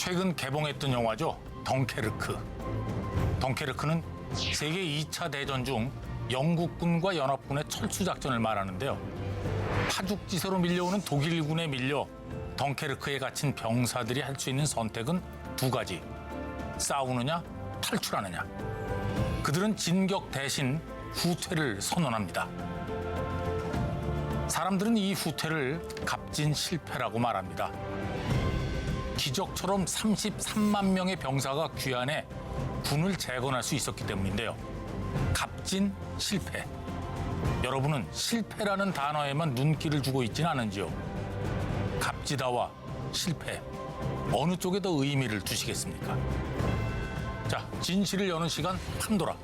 최근 개봉했던 영화죠. 덩케르크. 덩케르크는 세계 2차 대전 중 영국군과 연합군의 철수작전을 말하는데요. 파죽지세로 밀려오는 독일군에 밀려 덩케르크에 갇힌 병사들이 할 수 있는 선택은 두 가지. 싸우느냐, 탈출하느냐. 그들은 진격 대신 후퇴를 선언합니다. 사람들은 이 후퇴를 값진 실패라고 말합니다. 기적처럼 33만 명의 병사가 귀환해 군을 재건할 수 있었기 때문인데요. 값진 실패. 여러분은 실패라는 단어에만 눈길을 주고 있지는 않은지요? 값지다와 실패, 어느 쪽에 더 의미를 두시겠습니까? 자, 진실을 여는 시간 판도라.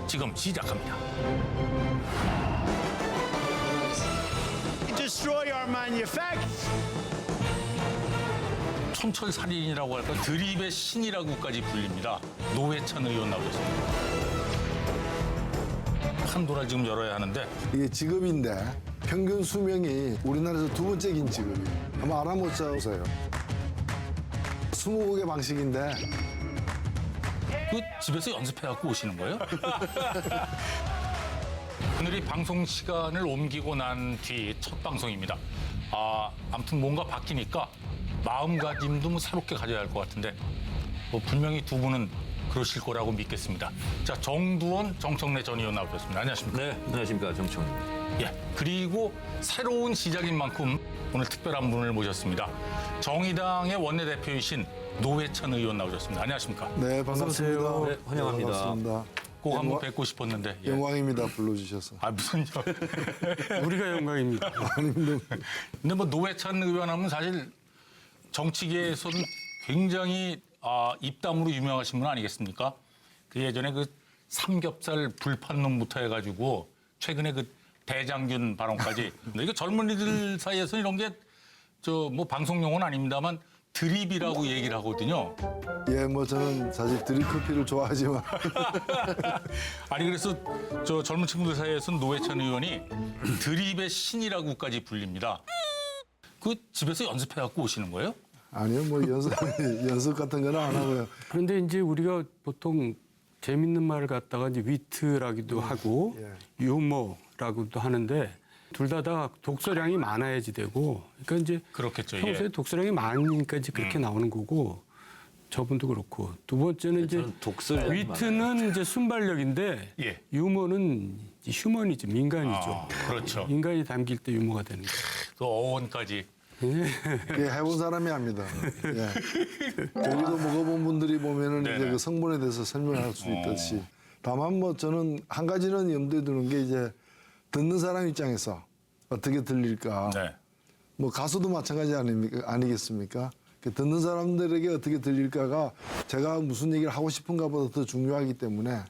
지금 시작합니다. Destroy our manufacturing. 촌철살인이라고 할까 드립의 신이라고까지 불립니다. 노회찬 의원 나오셨습니다. 판도라 지금 열어야 하는데 이게 직업인데 평균 수명이 우리나라에서 두 번째긴 직업이에요. 아마 알아못자서요. 20곡의 방식인데 그 집에서 연습해갖고 오시는 거예요? 오늘이 방송 시간을 옮기고 난 뒤 첫 방송입니다. 아무튼 뭔가 바뀌니까 마음가짐도 뭐 새롭게 가져야 할 것 같은데 뭐 분명히 두 분은 그러실 거라고 믿겠습니다. 자, 정두원, 정청래 전 의원 나오셨습니다. 안녕하십니까? 네, 안녕하십니까. 정청래입니다. 예, 그리고 새로운 시작인 만큼 오늘 특별한 분을 모셨습니다. 정의당의 원내대표이신 노회찬 의원 나오셨습니다. 안녕하십니까? 네, 반갑습니다. 네, 환영합니다. 반갑습니다. 꼭 한번 뵙고 싶었는데. 예. 영광입니다. 불러주셔서. 무슨 우리가 영광입니다. 근데 뭐 노회찬 의원 하면 사실 정치계에서는 굉장히 입담으로 유명하신 분 아니겠습니까? 그 예전에 그 삼겹살 불판론부터 해가지고 최근에 그 대장균 발언까지. 근데 이거 젊은이들 사이에서 이런 게 저 뭐 방송 용어는 아닙니다만 드립이라고 얘기를 하거든요. 예, 뭐 저는 사실 드립커피를 좋아하지만 아니 그래서 저 젊은 친구들 사이에서는 노회찬 의원이 드립의 신이라고까지 불립니다. 그 집에서 연습해갖고 오시는 거예요? 아니요, 뭐 연습 같은 거는 안 하고요. 그런데 이제 우리가 보통 재밌는 말을 갖다가 이제 위트라기도 하고 예. 유머라고도 하는데 둘 다 독서량이 많아야지 되고 그러니까 이제 그렇겠죠. 평소에 예. 독서량이 많으니까 이제 그렇게 나오는 거고 저분도 그렇고 두 번째는 이제 저는 독서량이 위트는 이제 순발력인데 예. 유머는 이제 휴머니즘 인간이죠. 그렇죠. 인간이 담길 때 유머가 되는 거예요. 그 어원까지. 그게 해본 사람이 합니다. 예. 저기도 먹어본 분들이 보면은 네네. 이제 그 성분에 대해서 설명할 수 있듯이. 다만 뭐 저는 한 가지는 염두에 두는 게 이제 듣는 사람 입장에서 어떻게 들릴까. 네. 뭐 가수도 마찬가지 아니겠습니까? 듣는 사람들에게 어떻게 들릴까가 제가 무슨 얘기를 하고 싶은가 보다 더 중요하기 때문에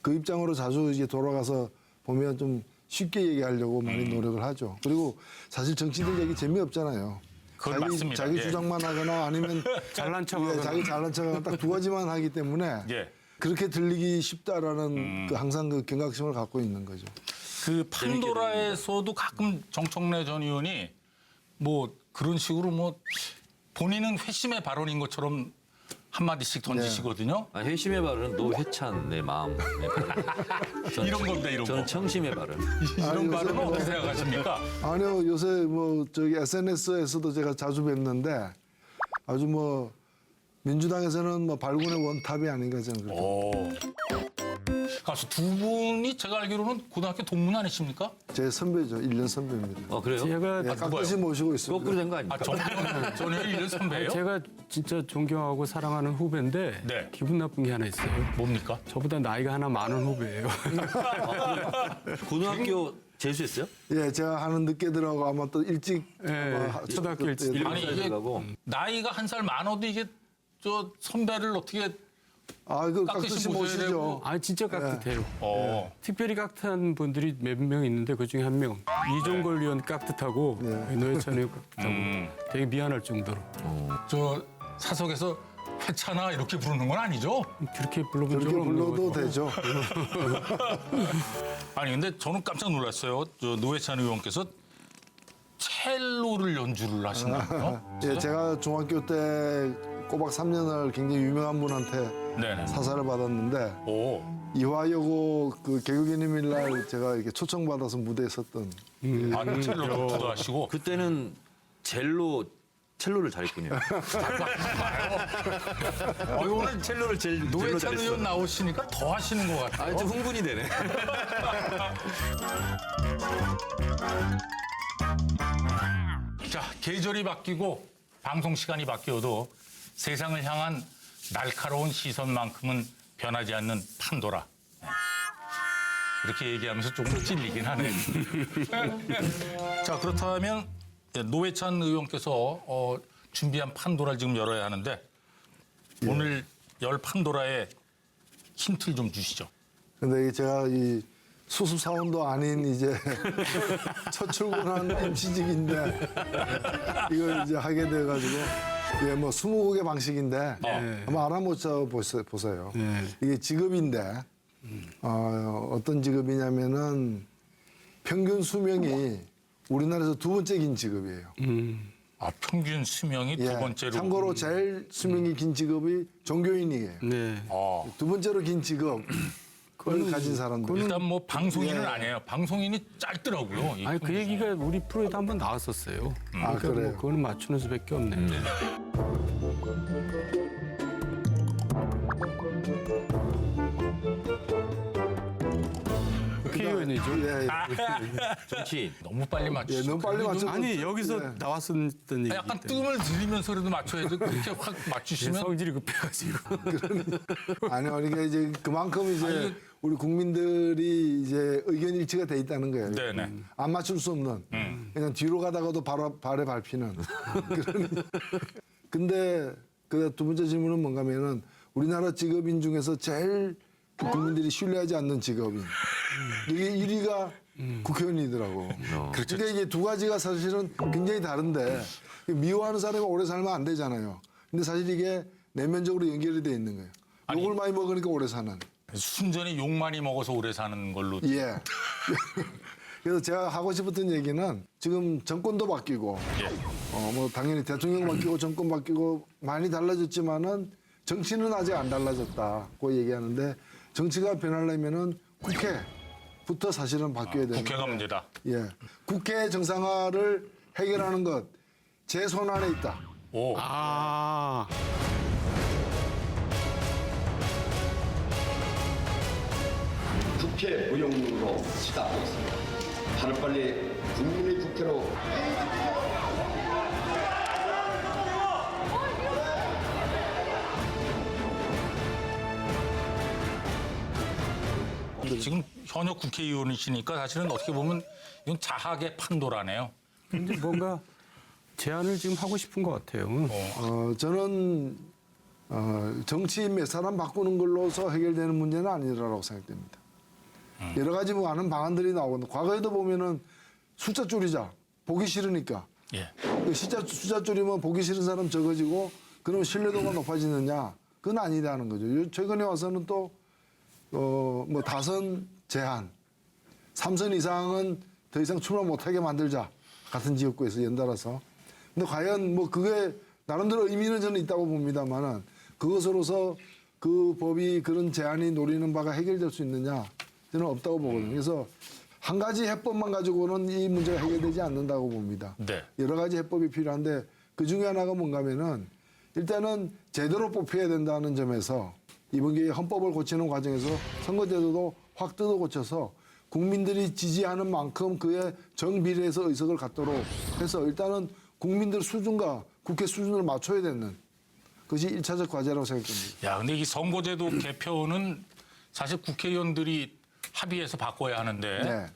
그 입장으로 자주 이제 돌아가서 보면 좀 쉽게 얘기하려고 많이 노력을 하죠. 그리고 사실 정치들 얘기 재미없잖아요. 그건 맞습니다. 자기 예. 주장만 하거나 아니면 잘난 척하거나. 예, 자기 잘난 척하거나 딱 두 가지만 하기 때문에 예. 그렇게 들리기 쉽다라는 그 항상 그 경각심을 갖고 있는 거죠. 그 판도라에서도 가끔 정청래 전 의원이 뭐 그런 식으로 뭐 본인은 회심의 발언인 것처럼 한마디씩 던지시거든요. 회심의 발언은 노회찬 내 마음. 이런 겁니다, 이런 거. 저는 청심의 발언. 이런 아니, 발언은 요새 어떻게 생각하십니까? 아니요, 요새 뭐 저기 SNS에서도 제가 자주 뵙는데 아주 뭐 민주당에서는 뭐 발군의 원탑이 아닌가 저는 그렇게. 오. 가수 두 분이 제가 알기로는 고등학교 동문 아니십니까? 제 선배죠, 1년 선배입니다. 그래요? 제가 예, 깍듯이 모시고 있습니다. 거꾸로 된 거 아닙니까? 정두원 전 의원 1년 선배예요? 제가 진짜 존경하고 사랑하는 후배인데 네. 기분 나쁜 게 하나 있어요. 뭡니까? 저보다 나이가 하나 많은 후배예요. 고등학교 재수했어요? 예, 제가 하는 늦게 들어가고 아마 또 일찍 예, 아마 초등학교 일찍. 그때 아니, 이게 들어가고. 나이가 한 살 많아도 이게 저 선배를 어떻게 그 깍듯이 깍듯이 모셔야 모시죠. 되고. 아 진짜 깍듯해요. 네. 특별히 깍듯한 분들이 몇 명 있는데 그 중에 한 명 이종걸 의원 깍듯하고 노회찬 의원 깍듯하고 되게 미안할 정도로 저 사석에서 회차나 이렇게 부르는 건 아니죠? 그렇게 불러본 그렇게 적은 없는 것 불러도 같아요. 되죠. 아니 근데 저는 깜짝 놀랐어요. 저 노회찬 의원께서 첼로를 연주를 하시나요? 예, 제가 중학교 때 꼬박 3년을 굉장히 유명한 분한테 네네. 사사를 받았는데 오. 이화여고 그 개국기념일 날 제가 이렇게 초청받아서 무대에 섰던 아, 첼로도 하시고. 그때는 첼로를 잘했군요. 오늘 첼로를 젤로 노회찬 잘했어. 의원 나오시니까 더 하시는 것 같아요. 아, 좀 흥분이 되네. 자, 계절이 바뀌고 방송 시간이 바뀌어도 세상을 향한 날카로운 시선만큼은 변하지 않는 판도라. 이렇게 얘기하면서 조금 찔리긴 하네. 자, 그렇다면 노회찬 의원께서 준비한 판도라를 지금 열어야 하는데 오늘 열 판도라의 힌트를 좀 주시죠. 근데 이게 제가 이 수습 사원도 아닌 이제 첫 출근한 MC직인데 이걸 이제 하게 돼가지고 이게 뭐 20곡의 방식인데 한번 알아보셔 보세요. 이게 직업인데 어떤 직업이냐면은 평균 수명이 우리나라에서 두 번째 긴 직업이에요. 아, 평균 수명이 두 예. 번째로. 참고로 제일 수명이 긴 직업이 종교인이에요. 네. 두 번째로 긴 직업을 가진 사람들. 일단 뭐 방송인은 예. 아니에요. 방송인이 짧더라고요. 이 아니 그 얘기가 우리 프로에도 한번 나왔었어요. 그러니까 그래요? 뭐 그거는 맞추는 수밖에 없네. 국회의원이죠. 예, 예. 정치인. 너무 빨리 예, 맞추시죠. 너무 빨리 맞춰. 아니 여기서 예. 나왔었던 얘기. 약간 뜸을 들이면서라도 맞춰야죠. 그렇게 확 맞추시면 성질이 급해가지고. 아니요, 그러니까 이제 그만큼 이제 우리 국민들이 이제 의견 일치가 돼 있다는 거예요. 네네. 안 맞출 수 없는. 그냥 뒤로 가다가도 바로 발에 밟히는. 그런. 근데 그 두 번째 질문은 뭔가면은 우리나라 직업인 중에서 제일 국민들이 신뢰하지 않는 직업인. 이게 1위가 국회의원이더라고. 그렇죠. 그러니까 이게 두 가지가 사실은 굉장히 다른데 미워하는 사람이 오래 살면 안 되잖아요. 근데 사실 이게 내면적으로 연결이 돼 있는 거예요. 욕을 많이 먹으니까 오래 사는. 순전히 욕 많이 먹어서 오래 사는 걸로. 예. 그래서 제가 하고 싶었던 얘기는 지금 정권도 바뀌고, 뭐 당연히 대통령 바뀌고 정권 바뀌고 많이 달라졌지만은 정치는 아직 안 달라졌다고 얘기하는데 정치가 변하려면은 국회부터 사실은 바뀌어야 되는. 국회가 문제다. 예. 국회 정상화를 해결하는 것 제 손 안에 있다. 오. 아. 국회 무용으로 시작하겠습니다. 하루빨리 국민의 국회로 지금 현역 국회의원이시니까 사실은 어떻게 보면 이건 자학의 판도라네요. 근데 뭔가 제안을 지금 하고 싶은 것 같아요. 저는 정치인 몇 사람 바꾸는 걸로서 해결되는 문제는 아니라고 생각됩니다. 여러 가지 뭐 많은 방안들이 나오는데 과거에도 보면은 숫자 줄이자. 보기 싫으니까. 예. 숫자 줄이면 보기 싫은 사람 적어지고 그러면 신뢰도가 높아지느냐. 그건 아니다는 거죠. 최근에 와서는 또 뭐 다선 제한, 3선 이상은 더 이상 출마 못하게 만들자. 같은 지역구에서 연달아서. 근데 과연 뭐 그게 나름대로 의미는 저는 있다고 봅니다만은 그것으로서 그 법이 그런 제한이 노리는 바가 해결될 수 있느냐 저는 없다고 보거든요. 그래서 한 가지 해법만 가지고는 이 문제가 해결되지 않는다고 봅니다. 네. 여러 가지 해법이 필요한데 그 중에 하나가 뭔가면은 일단은 제대로 뽑혀야 된다는 점에서 이번 기회에 헌법을 고치는 과정에서 선거제도도 확 뜯어 고쳐서 국민들이 지지하는 만큼 그의 정비례해서 의석을 갖도록 해서 일단은 국민들 수준과 국회 수준을 맞춰야 되는 것이 1차적 과제라고 생각됩니다. 야, 근데 이 선거제도 개편은 사실 국회의원들이 합의해서 바꿔야 하는데 네.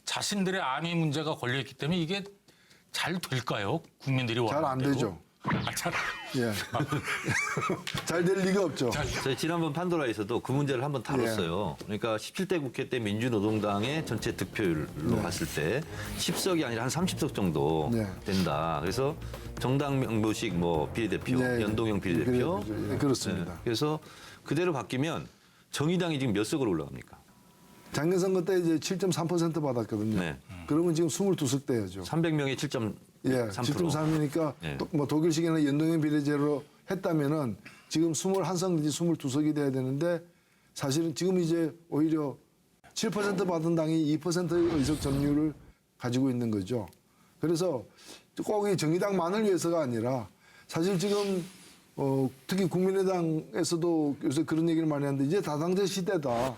자신들의 안위 문제가 걸려 있기 때문에 이게 잘 될까요? 국민들이 원하는 잘 안 대로? 되죠. 아, 잘. 예. 잘 될 리가 없죠. 저희 지난번 판도라에서도 그 문제를 한번 다뤘어요. 그러니까 17대 국회 때 민주노동당의 전체 득표율로 봤을 때 10석이 아니라 한 30석 정도 네. 된다. 그래서 정당 명부식 뭐 비례대표, 네. 연동형 비례대표. 네, 그렇습니다. 네. 그래서 그대로 바뀌면 정의당이 지금 몇 석으로 올라갑니까? 작년 선거 때 이제 7.3% 받았거든요. 네. 그러면 지금 22석 돼야죠. 300명에 7.3%. 예, 7.3이니까 예. 뭐 독일식에는 연동형 비례제로 했다면은 지금 21석 내지 22석이 돼야 되는데 사실은 지금 이제 오히려 7% 받은 당이 2%의 의석 점유율을 가지고 있는 거죠. 그래서 꼭 이 정의당만을 위해서가 아니라 사실 지금 특히 국민의당에서도 요새 그런 얘기를 많이 하는데 이제 다당제 시대다.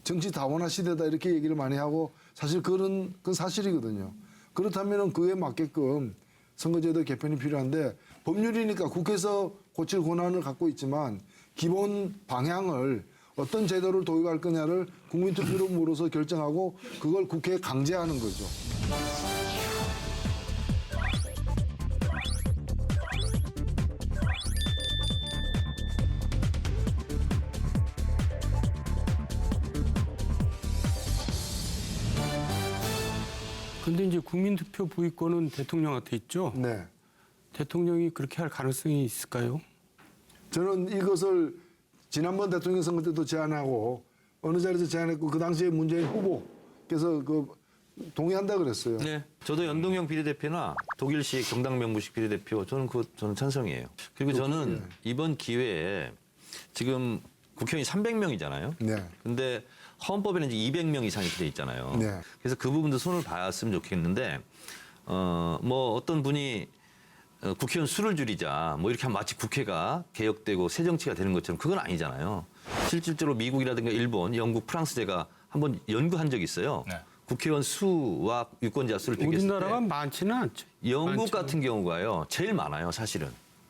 정치 다원화 시대다 이렇게 얘기를 많이 하고 사실 그건 사실이거든요. 그렇다면 그에 맞게끔 선거제도 개편이 필요한데 법률이니까 국회에서 고칠 권한을 갖고 있지만 기본 방향을 어떤 제도를 도입할 거냐를 국민투표로 물어서 결정하고 그걸 국회에 강제하는 거죠. 근데 이제 국민투표 부의권은 대통령한테 있죠. 네. 대통령이 그렇게 할 가능성이 있을까요? 저는 이것을 지난번 대통령 선거 때도 제안하고 어느 자리에서 제안했고 그 당시에 문재인 후보께서 동의한다 그랬어요. 네. 저도 연동형 비례대표나 독일식 정당 명부식 비례대표 저는 찬성이에요. 그리고 저는 이번 기회에 지금 국회의원이 300명이잖아요. 네. 근데 헌법에는 이제 200명 이상 이렇게 돼 있잖아요. 네. 그래서 그 부분도 손을 봤으면 좋겠는데 뭐 어떤 분이 국회의원 수를 줄이자 뭐 이렇게 하면 마치 국회가 개혁되고 새 정치가 되는 것처럼 그건 아니잖아요. 실질적으로 미국이라든가 일본, 영국, 프랑스제가 한번 연구한 적이 있어요. 네. 국회의원 수와 유권자 수를 비교했을 때 우리나라가 많지는 않죠. 영국 많죠. 같은 경우가요 제일 많아요 사실은.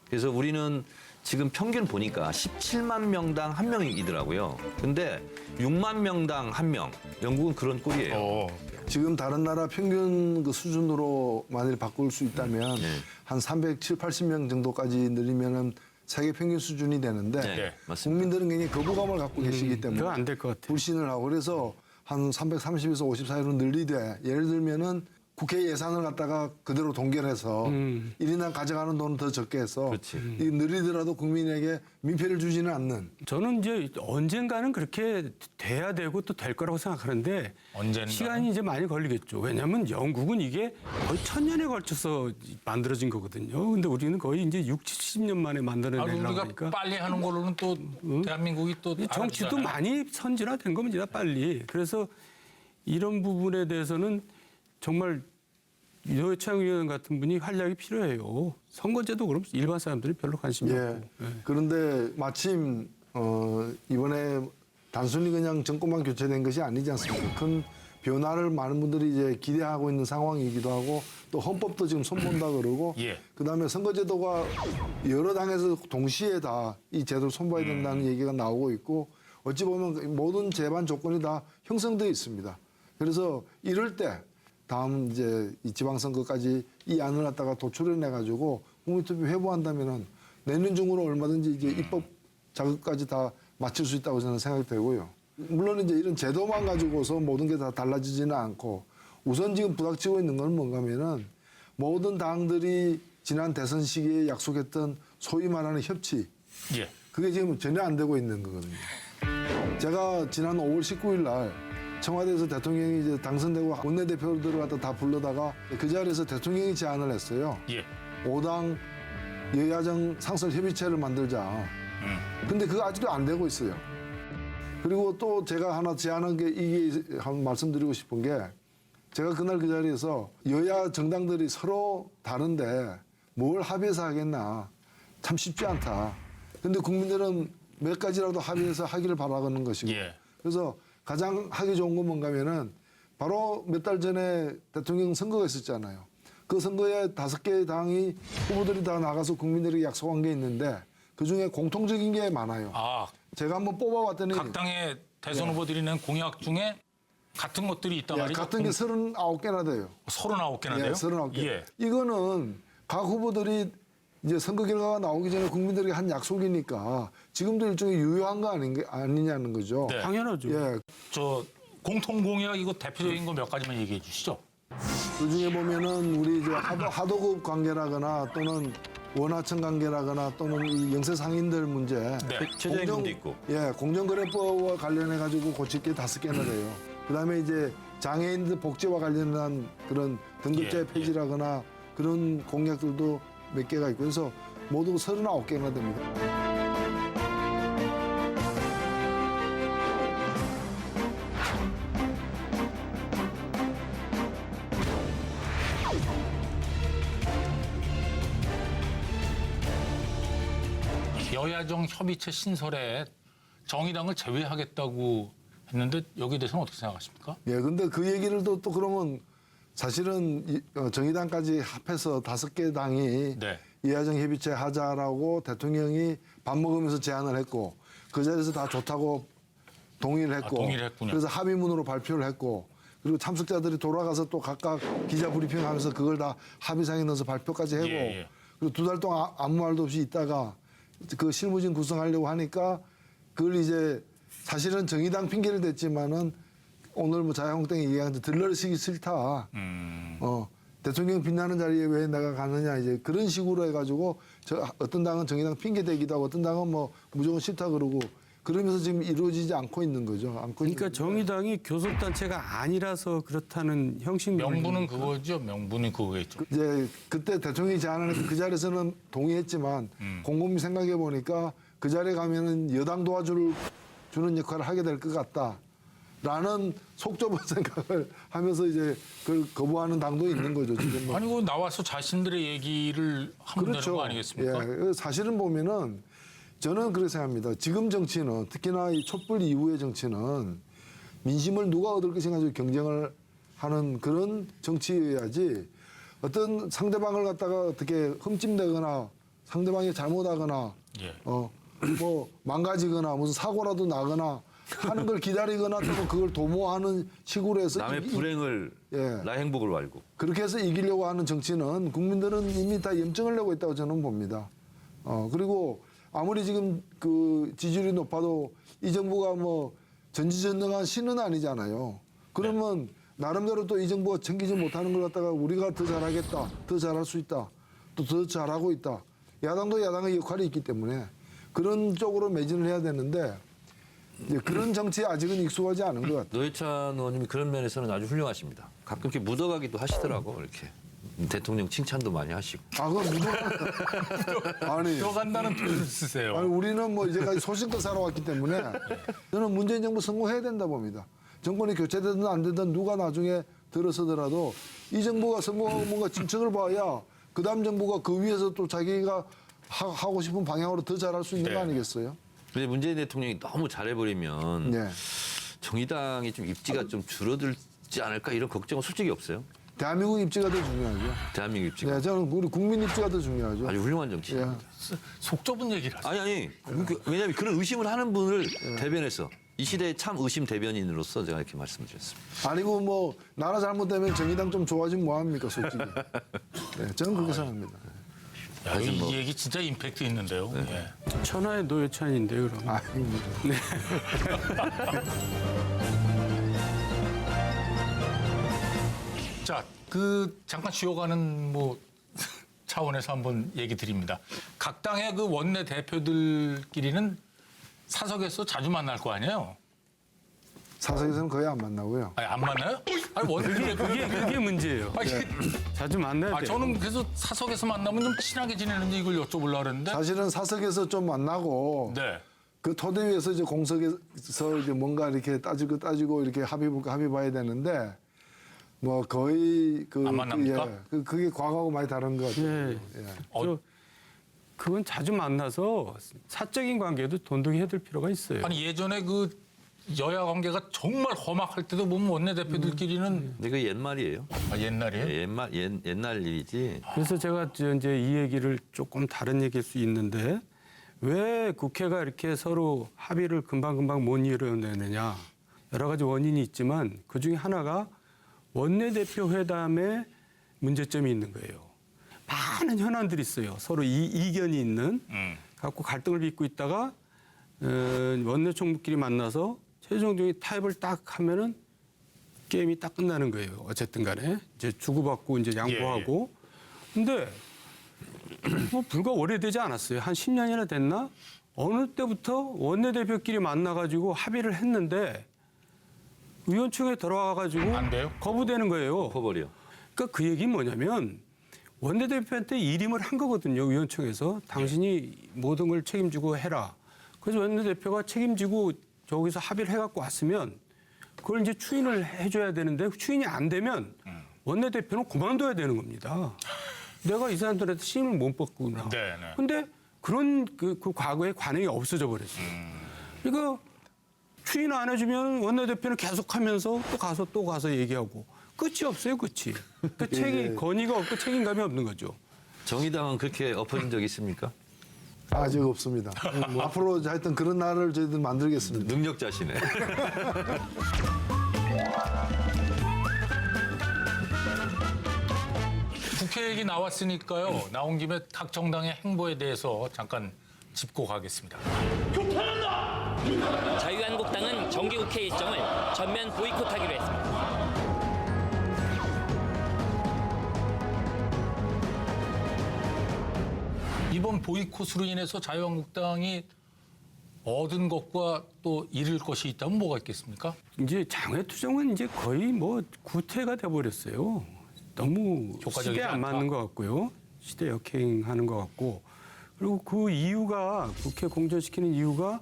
그래서 우리는 지금 평균 보니까 17만 명당 한 명이더라고요. 근데 6만 명당 한 명. 영국은 그런 꼴이에요. 지금 다른 나라 평균 그 수준으로 만일 바꿀 수 있다면 네. 한 370, 80명 정도까지 늘리면은 세계 평균 수준이 되는데 네, 맞습니다. 국민들은 굉장히 거부감을 갖고 계시기 때문에 그거 안 될 것 같아요. 불신을 하고 그래서 한 330에서 50 사이로 늘리되 예를 들면은 국회 예산을 갖다가 그대로 동결해서 1인당 가져가는 돈은 더 적게 해서 그렇지. 이 늘리더라도 국민에게 민폐를 주지는 않는 저는 이제 언젠가는 그렇게 돼야 되고 또 될 거라고 생각하는데 언젠가는? 시간이 이제 많이 걸리겠죠. 왜냐하면 영국은 이게 거의 1000년에 걸쳐서 만들어진 거거든요. 근데 우리는 거의 이제 60, 70년 만에 만들어내려고 우리가 하니까 빨리 하는 걸로는 또 대한민국이 또 이 정치도 알아주잖아요. 많이 선진화된 겁니다, 빨리. 그래서 이런 부분에 대해서는 정말 노회찬 의원 같은 분이 활약이 필요해요. 선거제도 그럼 일반 사람들이 별로 관심이 예. 없고. 예. 그런데 마침 이번에 단순히 그냥 정권만 교체된 것이 아니지 않습니까? 큰 변화를 많은 분들이 이제 기대하고 있는 상황이기도 하고 또 헌법도 지금 손본다 그러고 예. 그다음에 선거제도가 여러 당에서 동시에 다 이 제도를 손봐야 된다는 얘기가 나오고 있고 어찌 보면 모든 제반 조건이 다 형성되어 있습니다. 그래서 이럴 때 다음 이제 이 지방선거까지 이 안을 갖다가 도출해내 가지고 국민투표 회부한다면은 내년 중으로 얼마든지 이제 입법 자극까지 다 맞출 수 있다고 저는 생각이 되고요. 물론 이제 이런 제도만 가지고서 모든 게 다 달라지지는 않고 우선 지금 부닥치고 있는 건 뭔가면은 모든 당들이 지난 대선 시기에 약속했던 소위 말하는 협치 예. 그게 지금 전혀 안 되고 있는 거거든요. 제가 지난 5월 19일 날 청와대에서 대통령이 이제 당선되고 원내대표들을 갖다 다 불러다가 그 자리에서 대통령이 제안을 했어요. 예. 5당 여야정 상설 협의체를 만들자. 근데 그거 아직도 안 되고 있어요. 그리고 또 제가 하나 제안한 게 이게 한번 말씀드리고 싶은 게 제가 그날 그 자리에서 여야 정당들이 서로 다른데 뭘 합의해서 하겠나. 참 쉽지 않다. 근데 국민들은 몇 가지라도 합의해서 하기를 바라는 것이고. 예. 그래서 가장 하기 좋은 건 뭔가면은 바로 몇 달 전에 대통령 선거가 있었잖아요. 그 선거에 5개의 당이 후보들이 다 나가서 국민들에게 약속한 게 있는데 그중에 공통적인 게 많아요. 아, 제가 한번 뽑아봤더니 각 당의 대선 후보들이 낸 공약 중에 같은 것들이 있단 예, 말이죠. 같은 게 39개나 돼요. 39개나 돼요? 예, 39개. 예. 이거는 각 후보들이 이제 선거 결과가 나오기 전에 국민들에게 한 약속이니까 지금도 일종의 유효한 거 아니냐는 거죠. 네. 당연하죠. 예, 저 공통 공약 이거 대표적인 거 몇 가지만 얘기해 주시죠. 그 중에 보면은 우리 이제 하도급 관계라거나 또는 원하청 관계라거나 또는 이 영세 상인들 문제. 네. 최저임금도 있고. 예, 공정거래법과 관련해 가지고 고칠 게 5개나 돼요. 그다음에 이제 장애인들 복지와 관련한 그런 등급제 예, 폐지라거나 그런 공약들도 몇 개가 있고 그래서 모두 39개나 됩니다. 여야정 협의체 신설에 정의당을 제외하겠다고 했는데 여기에 대해서는 어떻게 생각하십니까? 예, 근데 그 얘기를 또 그러면 사실은 정의당까지 합해서 5개 당이 네. 여야정 협의체 하자라고 대통령이 밥 먹으면서 제안을 했고 그 자리에서 다 좋다고 동의를 했고 동의를 했군요. 그래서 합의문으로 발표를 했고 그리고 참석자들이 돌아가서 또 각각 기자 브리핑하면서 그걸 다 합의상에 넣어서 발표까지 하고 예. 그리고 2달 동안 아무 말도 없이 있다가 그 실무진 구성하려고 하니까 그걸 이제 사실은 정의당 핑계를 댔지만은 오늘 뭐 자유한국당이 얘기하는데 들러시기 싫다. 대통령 빛나는 자리에 왜 내가 가느냐 이제 그런 식으로 해가지고 어떤 당은 정의당 핑계 대기도 하고 어떤 당은 뭐 무조건 싫다 그러고 그러면서 지금 이루어지지 않고 있는 거죠. 그러니까 정의당이 교섭단체가 아니라서 그렇다는 형식 명분은 그거죠. 명분이 그거겠죠. 이제 그때 대통령이 제안하는 그 자리에서는 동의했지만 곰곰이 생각해 보니까 그 자리에 가면은 여당 도와주는 역할을 하게 될 것 같다라는 속 좁은 생각을 하면서 이제 그걸 거부하는 당도 있는 거죠 지금. 뭐. 아니 그 나와서 자신들의 얘기를 하면 되는 거 아니겠습니까? 예, 사실은 보면은 저는 그렇게 생각합니다. 지금 정치는 특히나 이 촛불 이후의 정치는 민심을 누가 얻을 것인가 가지고 경쟁을 하는 그런 정치여야지 어떤 상대방을 갖다가 어떻게 흠집내거나 상대방이 잘못하거나 예. 뭐 망가지거나 무슨 사고라도 나거나 하는 걸 기다리거나 또 그걸 도모하는 식으로 해서 남의 불행을 예. 나의 행복을 알고. 그렇게 해서 이기려고 하는 정치는 국민들은 이미 다 염증을 내고 있다고 저는 봅니다. 그리고 아무리 지금 그 지지율이 높아도 이 정부가 뭐 전지전능한 신은 아니잖아요. 그러면 나름대로 또 이 정부가 챙기지 못하는 걸 갖다가 우리가 더 잘하겠다, 더 잘할 수 있다, 또 더 잘하고 있다. 야당도 야당의 역할이 있기 때문에 그런 쪽으로 매진을 해야 되는데 이제 그런 정치에 아직은 익숙하지 않은 것 같아요. 노회찬 의원님이 그런 면에서는 아주 훌륭하십니다. 가끔 이렇게 묻어가기도 하시더라고 이렇게. 대통령 칭찬도 많이 하시고. 그건 아니. 들어간다는 표현을 쓰세요. 아니, 우리는 뭐 이제까지 소신껏 살아왔기 때문에 저는 문재인 정부 성공해야 된다 봅니다. 정권이 교체되든 안 되든 누가 나중에 들어서더라도 이 정부가 성공하고 뭔가 진척을 봐야 그 다음 정부가 그 위에서 또 자기가 하고 싶은 방향으로 더 잘할 수 있는 거 아니겠어요? 근데 문재인 대통령이 너무 잘해버리면 네. 정의당이 좀 입지가 좀 줄어들지 않을까 이런 걱정은 솔직히 없어요. 대한민국 입지가 더 중요하죠. 대한민국 입지가. 네, 저는 우리 국민 입지가 더 중요하죠. 아주 훌륭한 정치입니다. 예. 속 좁은 얘기를 하세요. 아니 왜냐하면 그런 의심을 하는 분을 대변해서 이 시대의 참 의심 대변인으로서 제가 이렇게 말씀드렸습니다. 아니고 뭐 나라 잘못되면 정의당 좀 좋아지면 뭐합니까 솔직히. 네, 저는 그렇게 생각합니다. 야, 이 얘기 진짜 임팩트 있는데요. 예. 천하의 노회찬인데 그럼. 자, 그 잠깐 쉬어가는 뭐 차원에서 한번 얘기 드립니다. 각 당의 그 원내 대표들끼리는 사석에서 자주 만날 거 아니에요? 사석에서는 거의 안 만나고요. 아니, 안 만나요? 아니 원내 대표 그게 문제예요. 아니, 자주 만나야 돼요. 저는 그래서 사석에서 만나면 좀 친하게 지내는지 이걸 여쭤보려고 그랬는데. 사실은 사석에서 좀 만나고 네. 그 토대 위에서 이제 공석에서 이제 뭔가 이렇게 따지고 이렇게 합의 봐야 되는데 뭐 거의 안 만납니까? 그게 과거하고 많이 다른 것 같아요. 예. 그건 자주 만나서 사적인 관계도 돈독해둘 필요가 있어요. 아니 예전에 그 여야 관계가 정말 험악할 때도 보면 원내 대표들끼리는 근데 그 옛말이에요. 옛날이에요. 옛날 일이지. 그래서 제가 이제 이 얘기를 조금 다른 얘기일 수 있는데 왜 국회가 이렇게 서로 합의를 금방금방 못 이뤄내느냐. 여러 가지 원인이 있지만 그중에 하나가 원내대표 회담에 문제점이 있는 거예요. 많은 현안들이 있어요. 서로 이견이 있는. 갖고 갈등을 빚고 있다가 원내총무끼리 만나서 최종적인 타협을 딱 하면은 게임이 딱 끝나는 거예요. 어쨌든 간에 이제 주고받고 이제 양보하고. 근데 뭐 불과 오래되지 않았어요. 한 10년이나 됐나? 어느 때부터 원내대표끼리 만나가지고 합의를 했는데 의원총회에 들어와가지고 안 돼요? 거부되는 거예요. 퍼버려. 그러니까 그 얘기는 뭐냐면 원내대표한테 일임을 한 거거든요. 위원총에서. 당신이 모든 걸 책임지고 해라. 그래서 원내대표가 책임지고 저기서 합의를 해갖고 왔으면 그걸 이제 추인을 해줘야 되는데 추인이 안 되면 원내대표는 그만둬야 되는 겁니다. 내가 이 사람들한테 신임을 못 받구나. 네, 네. 근데 그런 그 과거의 관행이 없어져 버렸어요. 그러니까 추인 안 해주면 원내대표는 계속하면서 또 가서 얘기하고 끝이 없어요, 끝이. 그러니까 건의가 없고 책임감이 없는 거죠. 정의당은 그렇게 엎어진 적 있습니까? 아직 없습니다. 앞으로 하여튼 그런 날을 저희들 만들겠습니다. 능력자시네. 국회 얘기 나왔으니까요. 나온 김에 각 정당의 행보에 대해서 잠깐 짚고 가겠습니다. 자유한국당은 정기국회 일정을 전면 보이콧하기로 했습니다. 이번 보이콧으로 인해서 자유한국당이 얻은 것과 또 잃을 것이 있다면 뭐가 있겠습니까? 이제 장외투쟁은 이제 거의 뭐 구태가 돼버렸어요. 너무 효과적이지 시대에 안 않다. 맞는 것 같고요. 시대 역행하는 것 같고. 그리고 그 이유가 국회 공천시키는 이유가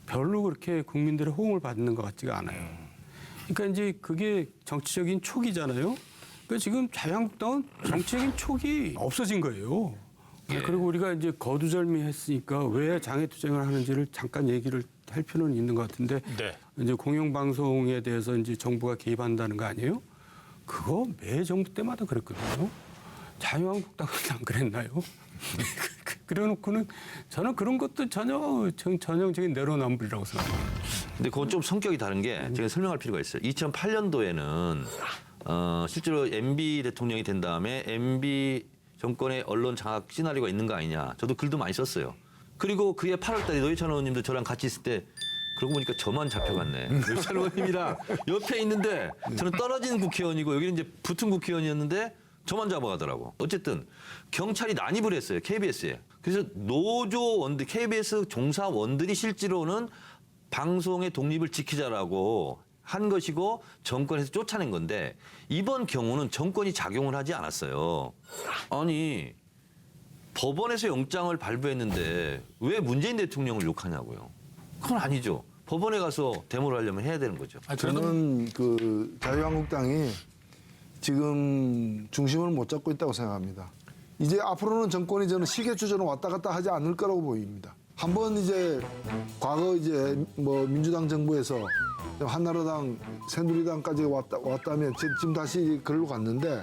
별로 그렇게 국민들의 호응을 받는 것 같지가 않아요. 그러니까 이제 그게 정치적인 촉이잖아요. 그러니까 지금 자유한국당은 정치적인 촉이 없어진 거예요. 그리고 우리가 이제 거두절미했으니까 왜 장애투쟁을 하는지를 잠깐 얘기를 할 필요는 있는 것 같은데 네. 이제 공영방송에 대해서 이제 정부가 개입한다는 거 아니에요? 그거 매 정부 때마다 그랬거든요. 자유한국당은 안 그랬나요? 그래놓고는 저는 그런 것도 전형적인 내로남불이라고 생각합니다. 근데 그건 좀 성격이 다른 게 제가 설명할 필요가 있어요. 2008년도에는 실제로 MB 대통령이 된 다음에 MB 정권의 언론 장악 시나리오가 있는 거 아니냐. 저도 글도 많이 썼어요. 그리고 그해 8월 달에 노회찬 의원님도 저랑 같이 있을 때 그러고 보니까 저만 잡혀갔네. 노회찬 의원님이랑 옆에 있는데 저는 떨어진 국회의원이고 여기는 이제 붙은 국회의원이었는데 저만 잡아가더라고. 어쨌든 경찰이 난입을 했어요. KBS에. 그래서 노조원들, KBS 종사원들이 실제로는 방송의 독립을 지키자라고 한 것이고 정권에서 쫓아낸 건데 이번 경우는 정권이 작용을 하지 않았어요. 아니 법원에서 영장을 발부했는데 왜 문재인 대통령을 욕하냐고요. 그건 아니죠. 법원에 가서 데모를 하려면 해야 되는 거죠. 저는 그 자유한국당이 지금 중심을 못 잡고 있다고 생각합니다. 이제 앞으로는 정권이 저는 시계추처럼 왔다 갔다 하지 않을 거라고 보입니다. 한번 이제 과거 이제 뭐 민주당 정부에서 한나라당, 새누리당까지 왔다면 지금 다시 그걸로 갔는데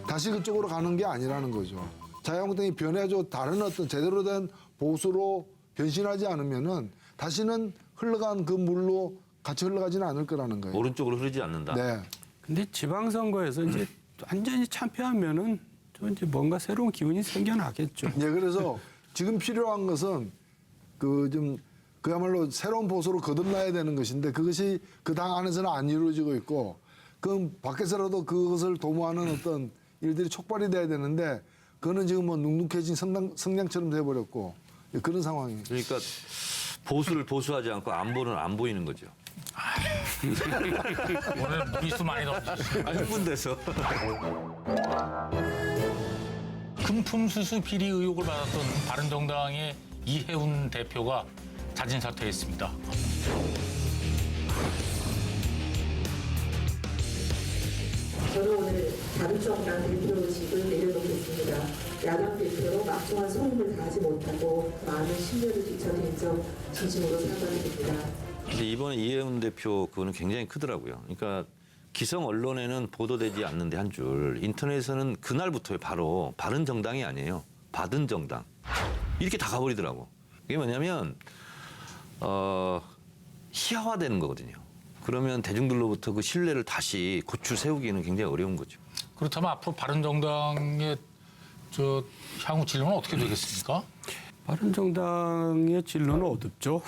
다시 그쪽으로 가는 게 아니라는 거죠. 자유한국당이 변해가지고 다른 어떤 제대로 된 보수로 변신하지 않으면은 다시는 흘러간 그 물로 같이 흘러가지는 않을 거라는 거예요. 오른쪽으로 흐르지 않는다. 네. 근데 지방선거에서 이제 완전히 참패하면은 좀 이제 뭔가 새로운 기운이 생겨나겠죠. 예, 그래서 지금 필요한 것은 그 좀 그야말로 새로운 보수로 거듭나야 되는 것인데 그것이 그 당 안에서는 안 이루어지고 있고 그 밖에서라도 그것을 도모하는 어떤 일들이 촉발이 돼야 되는데 그거는 지금 뭐 눅눅해진 성냥처럼 돼버렸고 그런 상황이에요. 그러니까 보수를 보수하지 않고 안보는 안 보이는 거죠. 오늘 미수 많이 던지시죠. 흥분돼서. 금품수수 비리 의혹을 받았던 바른정당의 이해운 대표가 자진 사퇴했습니다. 저는 오늘 바른정당 대표직을 내려놓겠습니다. 야당 대표로 막중한 소임을 다하지 못하고 많은 신뢰를 끼쳐드린 점 진심으로 사과드립니다. 근데 이번에 이해운 대표 그거는 굉장히 크더라고요. 그러니까 기성 언론에는 보도되지 않는데 한 줄, 인터넷에서는 그날부터 바로 바른 정당이 아니에요. 받은 정당. 이렇게 다 가버리더라고. 이게 뭐냐면 희화화되는 거거든요. 그러면 대중들로부터 그 신뢰를 다시 고추 세우기는 굉장히 어려운 거죠. 그렇다면 앞으로 바른정당의 향후 진로는 어떻게 되겠습니까? 바른정당의 진로는 어둡죠.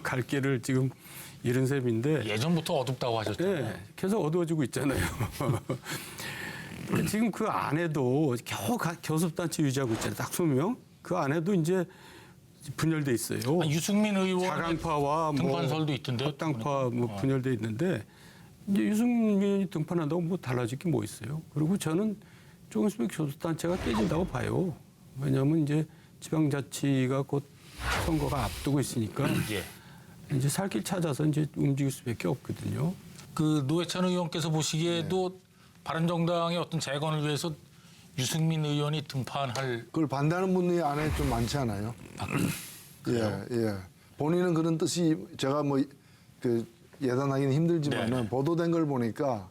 갈 길을 지금 잃은 셈인데. 예전부터 어둡다고 하셨잖아요. 네, 계속 어두워지고 있잖아요. 지금 그 안에도 겨우 교섭단체 유지하고 있잖아요. 딱 20명. 그 안에도 이제 분열돼 있어요. 유승민 의원 자강파와 등판설도 있던데. 합당파 뭐 분열돼 있는데 이제 유승민이 등판한다고 뭐 달라질 게 뭐 있어요. 그리고 저는 조금 있으면 교섭단체가 깨진다고 봐요. 왜냐하면 이제 지방자치가 곧 선거가 앞두고 있으니까 예. 이제 살 길 찾아서 이제 움직일 수밖에 없거든요. 그 노회찬 의원께서 보시기에도 바른정당의 어떤 재건을 위해서 유승민 의원이 등판할 그걸 반대하는 분이 안에 좀 많지 않아요? 예. 본인은 그런 뜻이 제가 뭐 그 예단하기는 힘들지만은 네. 보도된 걸 보니까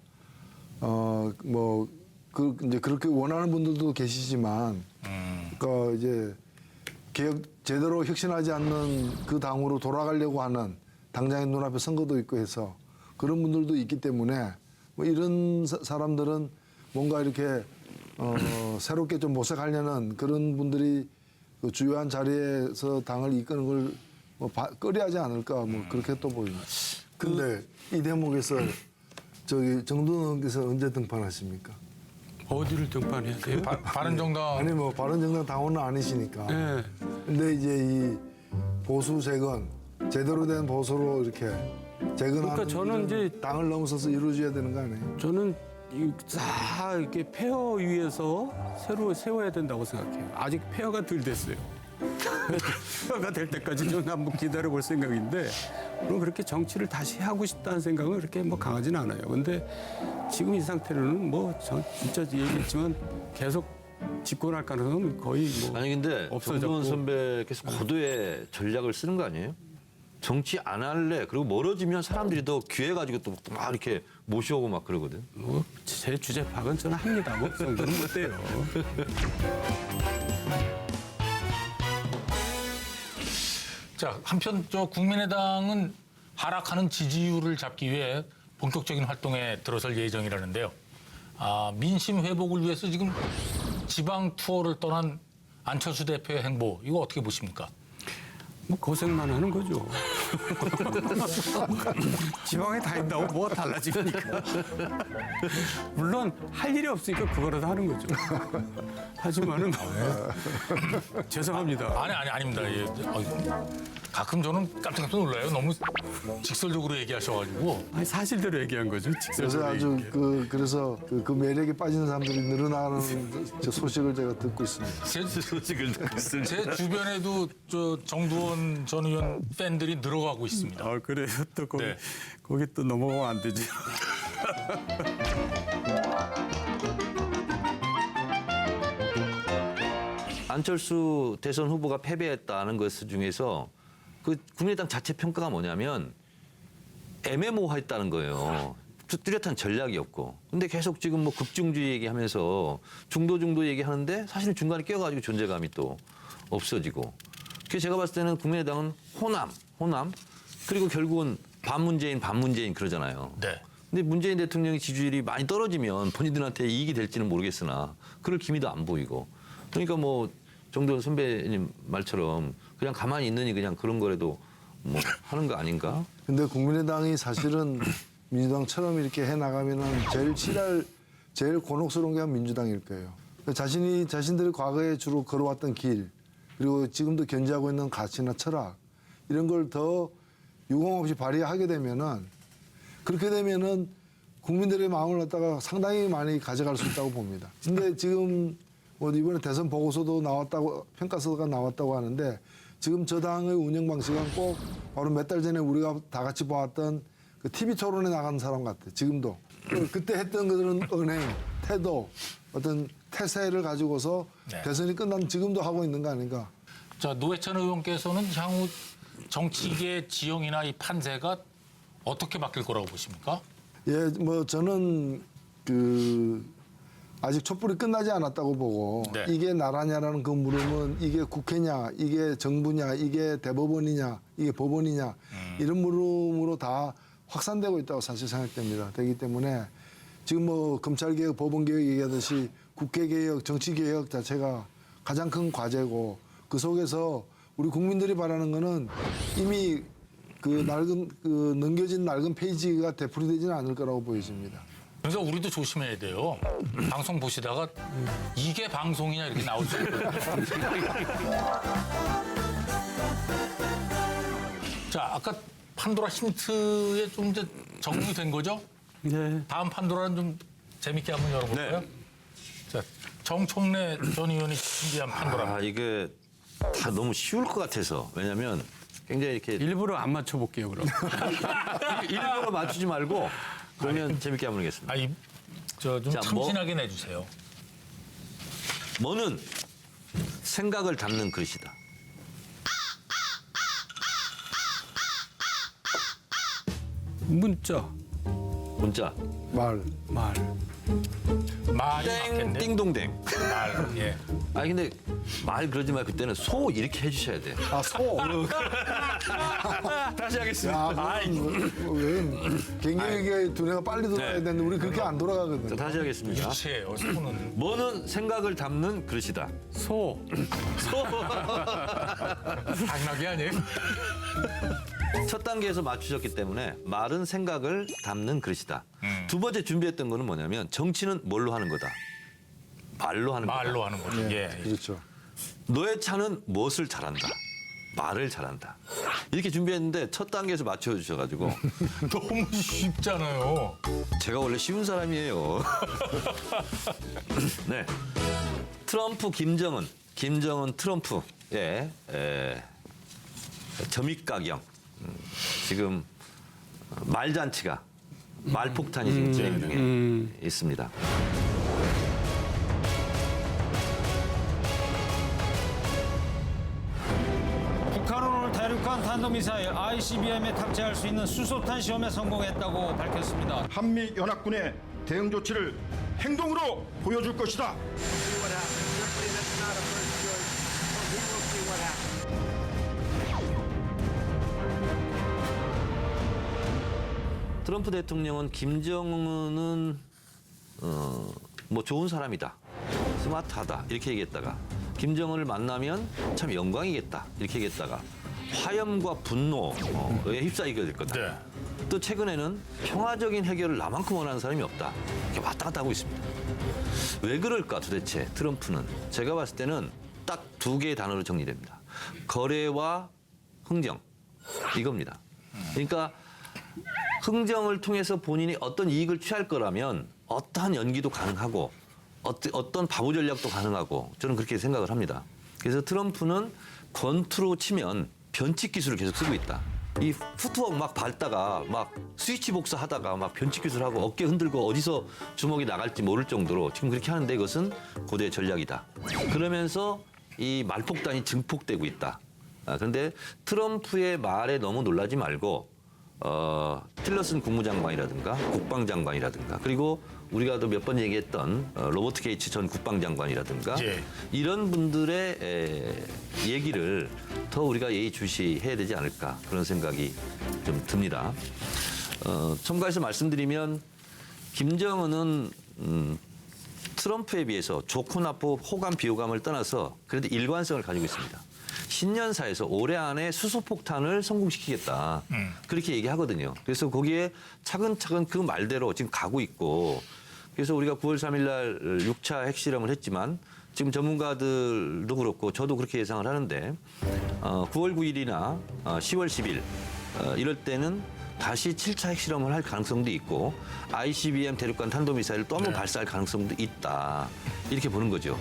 이제 그렇게 원하는 분들도 계시지만 그러니까 이제 개혁 제대로 혁신하지 않는 그 당으로 돌아가려고 하는 당장의 눈앞에 선거도 있고 해서 그런 분들도 있기 때문에 뭐 이런 사람들은 뭔가 이렇게 새롭게 좀 모색하려는 그런 분들이 그 주요한 자리에서 당을 이끄는 걸 뭐 꺼려하지 않을까 뭐 그렇게 또 보입니다. 근데 이 대목에서 저기 정두원 의원께서 언제 등판하십니까? 어디를 등판해야 돼요? 바른정당 아니 뭐 바른정당 당원은 아니시니까. 네. 근데 이제 이 보수 재건 제대로 된 보수로 이렇게 재건하는 그러니까 저는 일은 이제 당을 넘어서서 이루어져야 되는 거 아니에요? 저는 다 이렇게 폐허 위에서 새로 세워야 된다고 생각해요. 아직 폐허가 덜 됐어요. 폐허가 될 때까지 좀 한번 기다려볼 생각인데 그럼 그렇게 정치를 다시 하고 싶다는 생각은 그렇게 뭐 강하진 않아요. 근데 지금 이 상태로는 뭐 진짜 얘기했지만 계속 집권할 가능성은 거의 뭐 아니 근데 없어졌고. 정두원 선배께서 고도의 전략을 쓰는 거 아니에요? 정치 안 할래. 그리고 멀어지면 사람들이 더 귀해가지고 또 막 이렇게 모셔오고 막 그러거든. 제 주제 파악은 저는 합니다. 뭐 저는 못해요. 자, 한편 저 국민의당은 하락하는 지지율을 잡기 위해 본격적인 활동에 들어설 예정이라는데요. 민심 회복을 위해서 지금 지방 투어를 떠난 안철수 대표의 행보 이거 어떻게 보십니까? 뭐 고생만 하는 거죠. 지방에 다닌다고 뭐가 달라집니까? 물론 할 일이 없으니까 그거라도 하는 거죠. 하지만은 죄송합니다. 아닙니다. 예. 가끔 저는 깜짝 놀라요. 너무 직설적으로 얘기하셔가지고. 아니, 사실대로 얘기한 거죠. 그래서 직설적으로 아주 얘기해. 그래서 그 매력에 빠지는 사람들이 늘어나는 저 소식을 제가 듣고 있습니다. 제 주변에도 저 정두원 전 의원 팬들이 늘어가고 있습니다. 아 그래요. 또 거기 네. 거기 또 넘어가면 안 되지. 안철수 대선 후보가 패배했다는 것 중에서 그 국민의당 자체 평가가 뭐냐면 애매모호했다는 거예요. 뚜렷한 전략이 없고. 근데 계속 지금 뭐 극중주의 얘기하면서 중도 얘기하는데 사실 중간에 끼어가지고 존재감이 또 없어지고. 그래서 제가 봤을 때는 국민의당은 호남 그리고 결국은 반문재인 그러잖아요. 네. 근데 문재인 대통령의 지지율이 많이 떨어지면 본인들한테 이익이 될지는 모르겠으나 그럴 기미도 안 보이고. 그러니까 뭐 정두원 선배님 말처럼 그냥 가만히 있느니 그냥 그런 거라도 뭐 하는 거 아닌가? 근데 국민의당이 사실은 민주당처럼 이렇게 해 나가면은 제일 곤혹스러운 게 민주당일 거예요. 자신들이 과거에 주로 걸어왔던 길 그리고 지금도 견지하고 있는 가치나 철학 이런 걸 더 유공 없이 발휘하게 되면은 그렇게 되면은 국민들의 마음을 갖다가 상당히 많이 가져갈 수 있다고 봅니다. 근데 지금 뭐 이번에 대선 보고서도 나왔다고 평가서가 나왔다고 하는데 지금 저 당의 운영 방식은 꼭 바로 몇 달 전에 우리가 다 같이 보았던 그 TV 토론에 나가는 사람 같아. 지금도 그때 했던 그런 은행 태도 어떤 태세를 가지고서 네. 대선이 끝난 지금도 하고 있는 거 아닌가? 자, 노회찬 의원께서는 향후 정치계 지형이나 이 판세가 어떻게 바뀔 거라고 보십니까? 예, 뭐 저는 아직 촛불이 끝나지 않았다고 보고 네. 이게 나라냐라는 그 물음은 이게 국회냐, 이게 정부냐, 이게 대법원이냐, 이게 법원이냐 이런 물음으로 다 확산되고 있다고 사실 생각됩니다. 되기 때문에 지금 뭐 검찰개혁, 법원개혁 얘기하듯이 국회개혁, 정치개혁 자체가 가장 큰 과제고 그 속에서 우리 국민들이 바라는 거는 이미 넘겨진 낡은 페이지가 되풀이되지는 않을 거라고 보여집니다. 그래서 우리도 조심해야 돼요. 방송 보시다가 이게 방송이냐 이렇게 나올 수 있거든요. 자, 아까 판도라 힌트에 좀 이제 정리된 거죠? 네. 다음 판도라는 좀 재밌게 한번 열어볼까요? 네. 자, 정청래 전 의원이 준비한 판도라. 이게 다 너무 쉬울 것 같아서. 왜냐면 굉장히 이렇게 일부러 안 맞춰볼게요, 그럼. 일부러 맞추지 말고 그러면 재밌게 한번 하겠습니다. 좀 자, 참신하게 내주세요. 뭐는 생각을 담는 그릇이다. 문자, 문자. 말. 말. 말이 땡 맞겠네. 띵동댕. 말. 예. 아니 근데 말 그러지 말고 그때는 소 이렇게 해주셔야 돼요. 아, 소. 다시 하겠습니다. 야, 왜 굉장히 두뇌가 빨리 돌아야 네. 되는데 우리 그렇게 안 돌아가거든요. 자, 다시 하겠습니다. 유치해요. 소는. 뭐는 생각을 담는 그릇이다. 소. 당나귀 아니에요? 첫 단계에서 맞추셨기 때문에 말은 생각을 담는 그릇이다. 두 번째 준비했던 거는 뭐냐면 정치는 뭘로 하는 거다. 말로 하는 거다. 말로 하는 거죠. 예. 그렇죠. 너의 차는 무엇을 잘한다. 말을 잘한다. 이렇게 준비했는데 첫 단계에서 맞춰주셔가지고 너무 쉽잖아요. 제가 원래 쉬운 사람이에요. 네. 트럼프 김정은, 트럼프. 예. 점입가경. 지금 말잔치가 말폭탄이 지금 진행 중에 있습니다. 북한은 오늘 대륙간 탄도미사일 ICBM에 탑재할 수 있는 수소탄 시험에 성공했다고 밝혔습니다. 한미연합군의 대응 조치를 행동으로 보여줄 것이다. 트럼프 대통령은 김정은은 뭐 좋은 사람이다, 스마트하다 이렇게 얘기했다가 김정은을 만나면 참 영광이겠다 이렇게 얘기했다가 화염과 분노에 휩싸이게 될 거다. 네. 또 최근에는 평화적인 해결을 나만큼 원하는 사람이 없다 이렇게 왔다 갔다 하고 있습니다. 왜 그럴까 도대체 트럼프는? 제가 봤을 때는 딱 두 개의 단어로 정리됩니다. 거래와 흥정 이겁니다. 그러니까 흥정을 통해서 본인이 어떤 이익을 취할 거라면 어떠한 연기도 가능하고 어떤 바보 전략도 가능하고 저는 그렇게 생각을 합니다. 그래서 트럼프는 권투로 치면 변칙 기술을 계속 쓰고 있다. 이 푸트워크 막 밟다가 막 스위치 복사 하다가 막 변칙 기술하고 어깨 흔들고 어디서 주먹이 나갈지 모를 정도로 지금 그렇게 하는데 이것은 고대 전략이다. 그러면서 이 말폭탄이 증폭되고 있다. 그런데 트럼프의 말에 너무 놀라지 말고 틸러슨 국무장관이라든가 국방장관이라든가 그리고 우리가 또 몇 번 얘기했던 로버트 게이츠 전 국방장관이라든가 예. 이런 분들의 얘기를 더 우리가 예의주시해야 되지 않을까 그런 생각이 좀 듭니다. 첨가해서 말씀드리면 김정은은 트럼프에 비해서 좋고 나쁘고 호감 비호감을 떠나서 그래도 일관성을 가지고 있습니다. 신년사에서 올해 안에 수소폭탄을 성공시키겠다. 그렇게 얘기하거든요. 그래서 거기에 차근차근 그 말대로 지금 가고 있고 그래서 우리가 9월 3일 날 6차 핵실험을 했지만 지금 전문가들도 그렇고 저도 그렇게 예상을 하는데 9월 9일이나 10월 10일 이럴 때는 다시 7차 핵실험을 할 가능성도 있고 ICBM 대륙간 탄도미사일을 또 한 번 발사할 가능성도 있다. 이렇게 보는 거죠.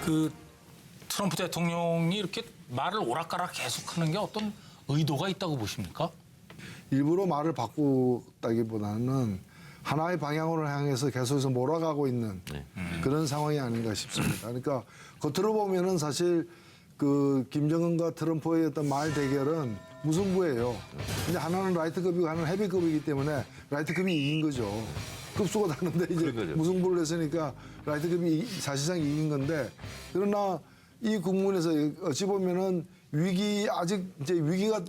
그 트럼프 대통령이 이렇게 말을 오락가락 계속하는 게 어떤 의도가 있다고 보십니까? 일부러 말을 바꾸다기보다는 하나의 방향으로 향해서 계속해서 몰아가고 있는 그런 상황이 아닌가 싶습니다. 그러니까 겉으로 보면은 사실 그 김정은과 트럼프의 어떤 말 대결은 무승부예요. 근데 하나는 라이트급이고 하나는 헤비급이기 때문에 라이트급이 이긴 거죠. 급수가 다른데 이제 무승부를 했으니까 라이트급이 사실상 이긴 건데 그러나 이 국문에서 어찌 보면은 아직 이제 위기가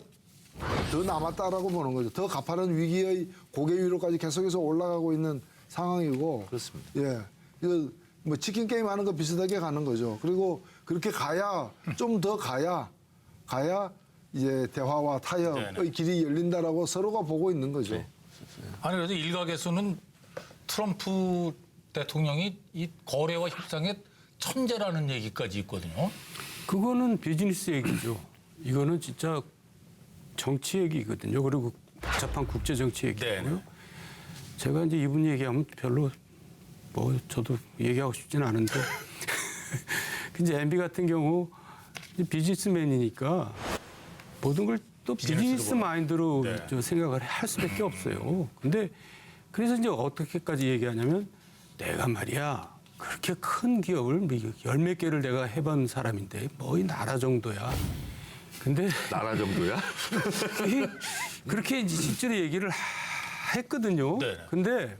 더 남았다라고 보는 거죠. 더 가파른 위기의 고개 위로까지 계속해서 올라가고 있는 상황이고. 그렇습니다. 예. 이거 뭐 치킨 게임 하는 거 비슷하게 가는 거죠. 그리고 그렇게 가야 좀 더 가야 이제 대화와 타협의 길이 열린다라고 서로가 보고 있는 거죠. 네. 아니 그래도 일각에서는 트럼프 대통령이 이 거래와 협상의 천재라는 얘기까지 있거든요. 그거는 비즈니스 얘기죠. 이거는 진짜 정치 얘기거든요. 그리고 복잡한 국제 정치 얘기고요. 네네. 제가 이제 이분 얘기하면 별로 뭐 저도 얘기하고 싶지는 않은데 근데 MB 같은 경우 이제 비즈니스맨이니까 모든 걸 또 비즈니스 마인드로 네. 저 생각을 할 수밖에 없어요. 근데 그래서 이제 어떻게까지 얘기하냐면 내가 말이야 그렇게 큰 기업을 열 몇 개를 내가 해본 사람인데 뭐 이 나라 정도야. 근데 나라 정도야? 그렇게 실제로 얘기를 했거든요. 네. 근데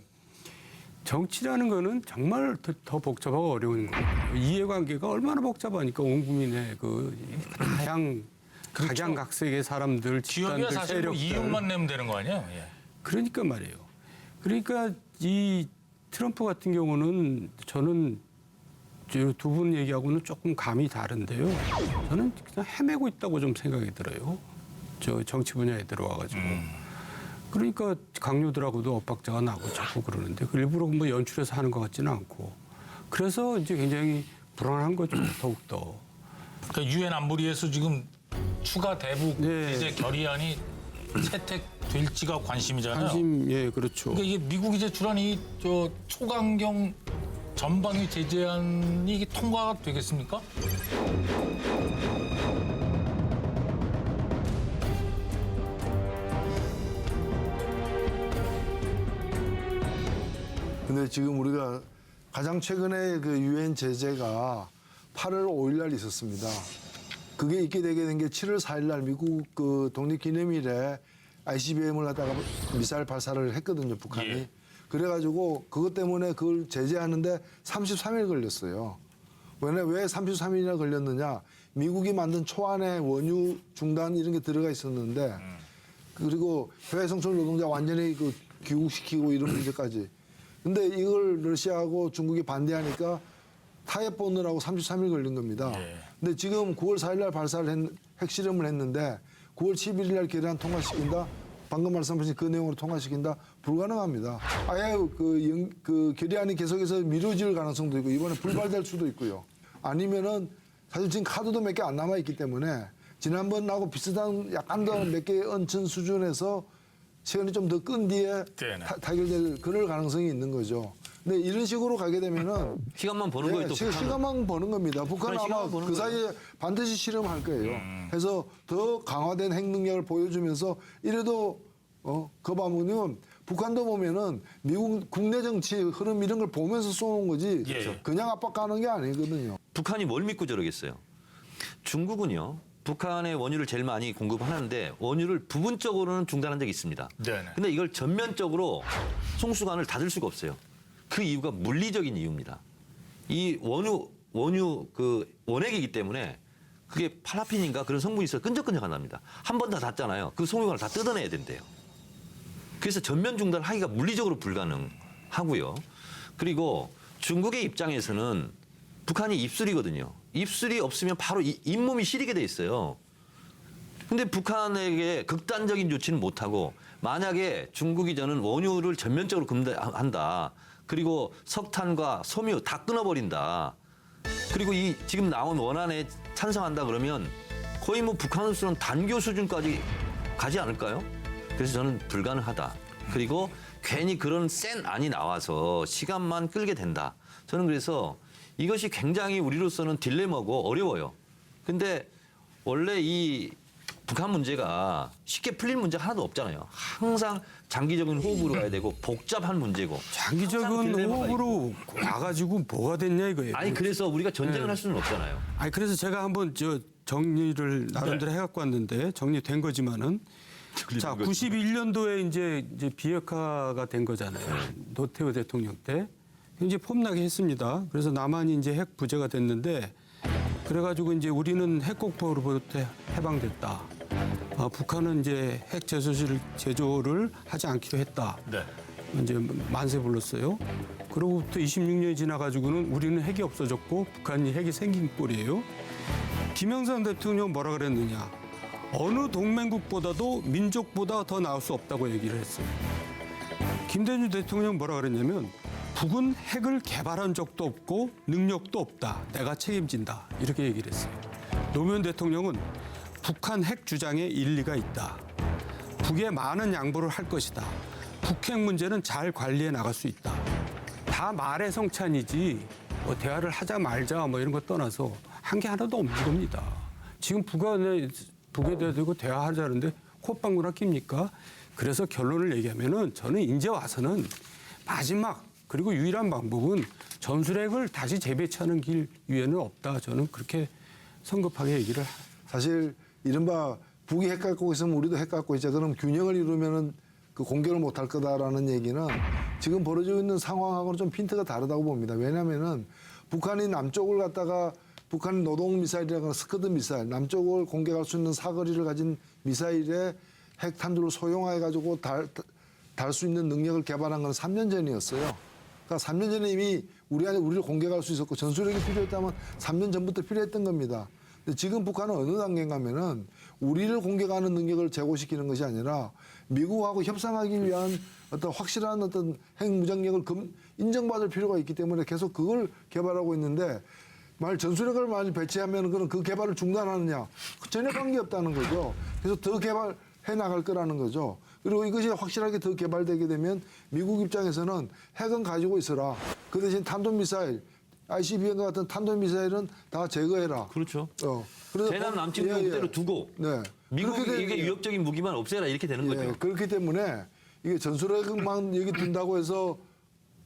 정치라는 거는 정말 더 복잡하고 어려운 거예요. 이해관계가 얼마나 복잡하니까 온 국민의 그 다양 각양각색의 사람들, 기업이야 집단들, 사실 뭐 세력들. 이윤만 내면 되는 거 아니에요? 예. 그러니까 말이에요. 그러니까 이 트럼프 같은 경우는 저는 두 분 얘기하고는 조금 감이 다른데요. 저는 그냥 헤매고 있다고 좀 생각이 들어요. 저 정치 분야에 들어와가지고. 그러니까 강요들하고도 엇박자가 나고 자꾸 그러는데 일부러 뭐 연출해서 하는 것 같지는 않고. 그래서 이제 굉장히 불안한 거죠. 더욱더. 그러니까 유엔 안보리에서 지금 추가 대북 네. 제재 결의안이 채택될지가 관심이잖아요. 관심, 예, 그렇죠. 그러니까 이게 미국이 제출한 이 저 초강경 전방위 제재안이 이게 통과가 되겠습니까? 근데 지금 우리가 가장 최근에 그 유엔 제재가 8월 5일 날 있었습니다. 그게 있게 되게 된 게 7월 4일 날 미국 그 독립기념일에 ICBM을 갖다가 미사일 발사를 했거든요, 북한이. 예. 그래가지고 그것 때문에 그걸 제재하는데 33일 걸렸어요. 왜 33일이나 걸렸느냐? 미국이 만든 초안에 원유 중단 이런 게 들어가 있었는데 그리고 해외성출 노동자 완전히 그 귀국시키고 이런 문제까지. 근데 이걸 러시아하고 중국이 반대하니까 타협 보느라고 33일 걸린 겁니다. 예. 근데 지금 9월 4일 날 발사를 핵실험을 했는데 9월 11일 날 결의안 통과시킨다. 방금 말씀하신 그 내용으로 통과시킨다. 불가능합니다. 아예 그 결의안이 계속해서 미뤄질 가능성도 있고 이번에 불발될 수도 있고요. 아니면은 사실 지금 카드도 몇 개 안 남아 있기 때문에 지난번하고 비슷한 약간 더 몇 개 얹힌 수준에서 시간이 좀 더 끈 뒤에 네네. 타결될 그럴 가능성이 있는 거죠. 근데 이런 식으로 가게 되면은 시간만 버는 거예요, 또 북한은. 시간만 버는 겁니다. 북한은 그래, 아마 시간만 버는 그 거예요. 사이에 반드시 실험할 거예요. 그래서 더 강화된 핵 능력을 보여주면서 이래도 거바무님은 북한도 보면은 미국 국내 정치 흐름 이런 걸 보면서 쏘는 거지 예. 그냥 압박하는 게 아니거든요. 북한이 뭘 믿고 저러겠어요? 중국은요. 북한의 원유를 제일 많이 공급하는데 원유를 부분적으로는 중단한 적이 있습니다. 네네. 근데 이걸 전면적으로 송수관을 닫을 수가 없어요. 그 이유가 물리적인 이유입니다. 이 원유 그 원액이기 때문에 그게 파라핀인가 그런 성분이 있어 끈적끈적한답니다. 한 번 다 닫잖아요. 그 송유관을 다 뜯어내야 된대요. 그래서 전면 중단하기가 물리적으로 불가능하고요. 그리고 중국의 입장에서는 북한이 입술이거든요. 입술이 없으면 바로 잇몸이 시리게 돼 있어요. 근데 북한에게 극단적인 조치는 못하고 만약에 중국이 저는 원유를 전면적으로 금지한다. 그리고 석탄과 섬유 다 끊어버린다. 그리고 이 지금 나온 원안에 찬성한다 그러면 거의 뭐 북한으로서는 단교 수준까지 가지 않을까요? 그래서 저는 불가능하다. 그리고 괜히 그런 센 안이 나와서 시간만 끌게 된다. 저는 그래서 이것이 굉장히 우리로서는 딜레마고 어려워요. 근데 원래 이 북한 문제가 쉽게 풀릴 문제가 하나도 없잖아요. 항상 장기적인 호흡으로 가야 되고 복잡한 문제고. 항상 장기적인 딜레마가 호흡으로 와가지고 뭐가 됐냐 이거예요. 아니 그래서 우리가 전쟁을 할 수는 없잖아요. 아니 그래서 제가 한번 저 정리를 나름대로 해갖고 왔는데 정리된 거지만은 자 91년도에 이제 비핵화가 된 거잖아요. 노태우 대통령 때 이제 폼나게 했습니다. 그래서 남한이 이제 핵 부재가 됐는데 그래가지고 이제 우리는 핵국포로부터 해방됐다. 북한은 이제 핵 제조를 하지 않기로 했다. 네. 이제 만세 불렀어요. 그로부터 26년이 지나가지고는 우리는 핵이 없어졌고 북한이 핵이 생긴 꼴이에요. 김영삼 대통령 뭐라 그랬느냐. 어느 동맹국보다도 민족보다 더 나을 수 없다고 얘기를 했어요. 김대중 대통령 뭐라 그랬냐면 북은 핵을 개발한 적도 없고 능력도 없다. 내가 책임진다. 이렇게 얘기를 했어요. 노무현 대통령은 북한 핵 주장에 일리가 있다. 북에 많은 양보를 할 것이다. 북핵 문제는 잘 관리해 나갈 수 있다. 다 말의 성찬이지 뭐 대화를 하자 말자 뭐 이런 거 떠나서 한 게 하나도 없는 겁니다. 지금 북에 대고 대화하자는데 콧방구나 낍니까? 그래서 결론을 얘기하면은 저는 이제 와서는 마지막 그리고 유일한 방법은 전술핵을 다시 재배치하는 길 위에는 없다. 저는 그렇게 성급하게 얘기를. 사실 이른바 북이 핵 갖고 있으면 우리도 핵 갖고 있자. 그럼 균형을 이루면은 그 공격을 못할 거다라는 얘기는 지금 벌어지고 있는 상황하고는 좀 핀트가 다르다고 봅니다. 왜냐하면은 북한이 남쪽을 갖다가 북한 노동 미사일이라거나 스커드 미사일, 남쪽을 공격할 수 있는 사거리를 가진 미사일에 핵 탄두를 소형화해 가지고 달 수 있는 능력을 개발한 건 3년 전이었어요. 그러니까 3년 전에 이미 우리를 공격할 수 있었고 전술핵이 필요했다면 3년 전부터 필요했던 겁니다. 근데 지금 북한은 어느 단계인가면은 우리를 공격하는 능력을 제고시키는 것이 아니라 미국하고 협상하기 위한 어떤 확실한 어떤 핵 무장력을 인정받을 필요가 있기 때문에 계속 그걸 개발하고 있는데 만약 전술핵을 많이 배치하면 그런 그 개발을 중단하느냐 전혀 관계없다는 거죠. 그래서 더 개발해 나갈 거라는 거죠. 그리고 이것이 확실하게 더 개발되게 되면 미국 입장에서는 핵은 가지고 있어라. 그 대신 탄도미사일, ICBM 같은 탄도미사일은 다 제거해라. 그렇죠. 그래서 대남 남측도 그대로 두고 네. 미국이 그렇게 이게 위협적인 무기만 없애라 이렇게 되는 거죠. 그렇기 때문에 이게 전술핵만 얘기 둔다고 해서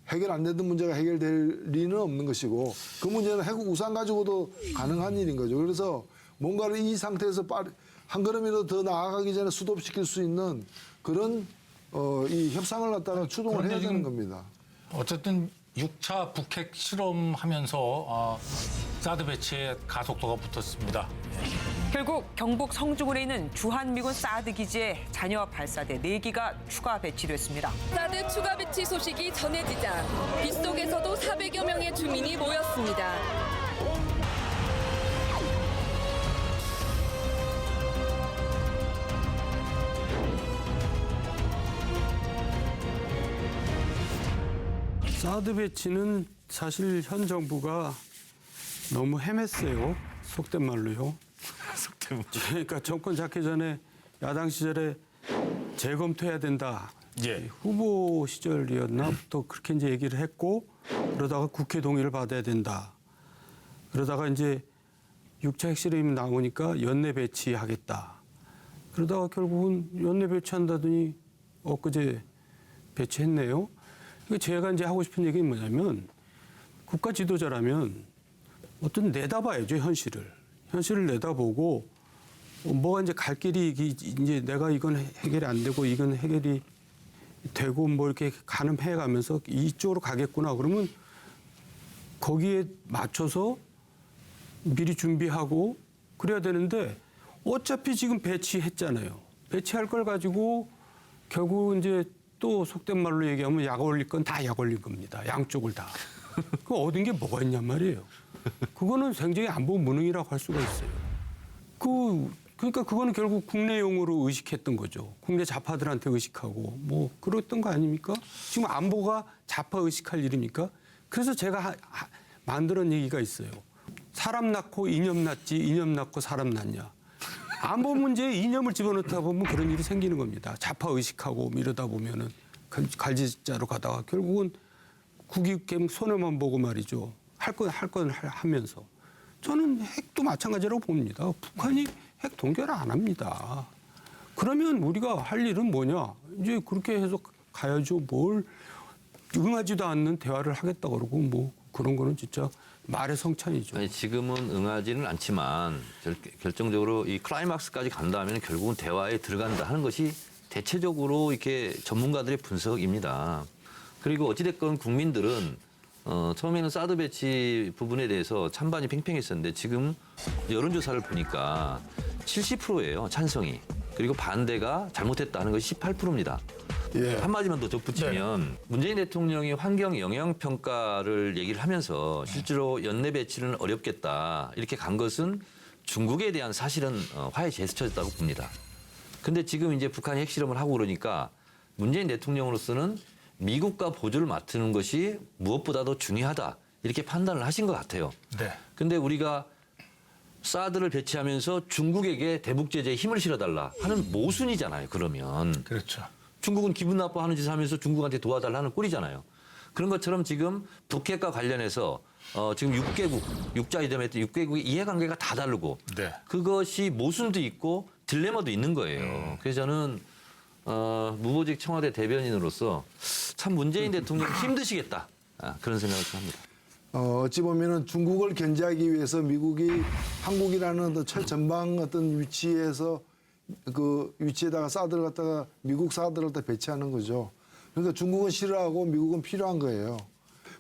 해결 안 되던 문제가 해결될 리는 없는 것이고 그 문제는 핵 우산 가지고도 가능한 일인 거죠. 그래서 뭔가를 이 상태에서 한 걸음이라도 더 나아가기 전에 스톱시킬 수 있는 그런 이 협상을 갖다가 추동을 해야 되는 겁니다. 어쨌든 6차 북핵 실험하면서 사드 배치에 가속도가 붙었습니다. 결국 경북 성주군에 있는 주한미군 사드 기지에 잔여 발사대 4기가 추가 배치됐습니다. 사드 추가 배치 소식이 전해지자 빗속에서도 400여 명의 주민이 모였습니다. 사드 배치는 사실 현 정부가 너무 헤맸어요. 속된 말로요. 속된 말. 그러니까 정권 잡기 전에 야당 시절에 재검토해야 된다. 예. 후보 시절이었나? 또 그렇게 이제 얘기를 했고 그러다가 국회 동의를 받아야 된다. 그러다가 이제 6차 핵실험이 나오니까 연내 배치하겠다. 그러다가 결국은 연내 배치한다더니 엊그제 배치했네요. 제가 이제 하고 싶은 얘기는 뭐냐면 국가 지도자라면 어떤 내다봐야죠, 현실을. 현실을 내다보고 뭐가 이제 갈 길이 이제 내가 이건 해결이 안 되고 이건 해결이 되고 뭐 이렇게 가늠해 가면서 이쪽으로 가겠구나. 그러면 거기에 맞춰서 미리 준비하고 그래야 되는데 어차피 지금 배치했잖아요. 배치할 걸 가지고 결국 이제 또 속된 말로 얘기하면 약 올릴 건 다 약 올린 겁니다. 양쪽을 다. 그 얻은 게 뭐가 있냔 말이에요. 그거는 굉장히 안보 무능이라고 할 수가 있어요. 그러니까 그거는 결국 국내용으로 의식했던 거죠. 국내 좌파들한테 의식하고 뭐 그랬던 거 아닙니까? 지금 안보가 좌파 의식할 일입니까? 그래서 제가 만들은 얘기가 있어요. 사람 낳고 이념 낳지 이념 낳고 사람 낳냐. 안보 문제에 이념을 집어넣다 보면 그런 일이 생기는 겁니다. 좌파 의식하고 이러다 보면은 갈지자로 가다가 결국은 국익 손해만 보고 말이죠. 할 건 하면서. 저는 핵도 마찬가지라고 봅니다. 북한이 핵 동결 안 합니다. 그러면 우리가 할 일은 뭐냐? 이제 그렇게 해서 가야죠. 뭘 응하지도 않는 대화를 하겠다 그러고 뭐 그런 거는 진짜 말의 성찬이죠. 아니, 지금은 응하지는 않지만 결정적으로 이 클라이막스까지 간다면 결국은 대화에 들어간다 하는 것이 대체적으로 이렇게 전문가들의 분석입니다. 그리고 어찌됐건 국민들은 처음에는 사드 배치 부분에 대해서 찬반이 팽팽했었는데 지금 여론조사를 보니까 70%예요, 찬성이. 그리고 반대가 잘못했다 하는 것이 18%입니다. 예. 한마디만 더 덧붙이면 문재인 대통령이 환경 영향 평가를 얘기를 하면서 실제로 연내 배치는 어렵겠다 이렇게 간 것은 중국에 대한 사실은 화해 제스처였다고 봅니다. 근데 지금 이제 북한이 핵실험을 하고 그러니까 문재인 대통령으로서는 미국과 보조를 맡는 것이 무엇보다도 중요하다 이렇게 판단을 하신 것 같아요. 네. 근데 우리가 사드를 배치하면서 중국에게 대북 제재에 힘을 실어달라 하는 모순이잖아요. 그러면. 그렇죠. 중국은 기분 나빠하는 짓을 하면서 중국한테 도와달라는 꼴이잖아요. 그런 것처럼 지금 북핵과 관련해서 지금 6자 이름에 6개국의 이해관계가 다 다르고 네. 그것이 모순도 있고 딜레마도 있는 거예요. 그래서 저는 무보직 청와대 대변인으로서 참 문재인 대통령이 힘드시겠다. 그런 생각을 좀 합니다. 어찌 보면은 중국을 견제하기 위해서 미국이 한국이라는 어떤 최전방 어떤 위치에서 그 위치에다가 사드를 갖다가 미국 사드를 갖다 배치하는 거죠. 그러니까 중국은 싫어하고 미국은 필요한 거예요.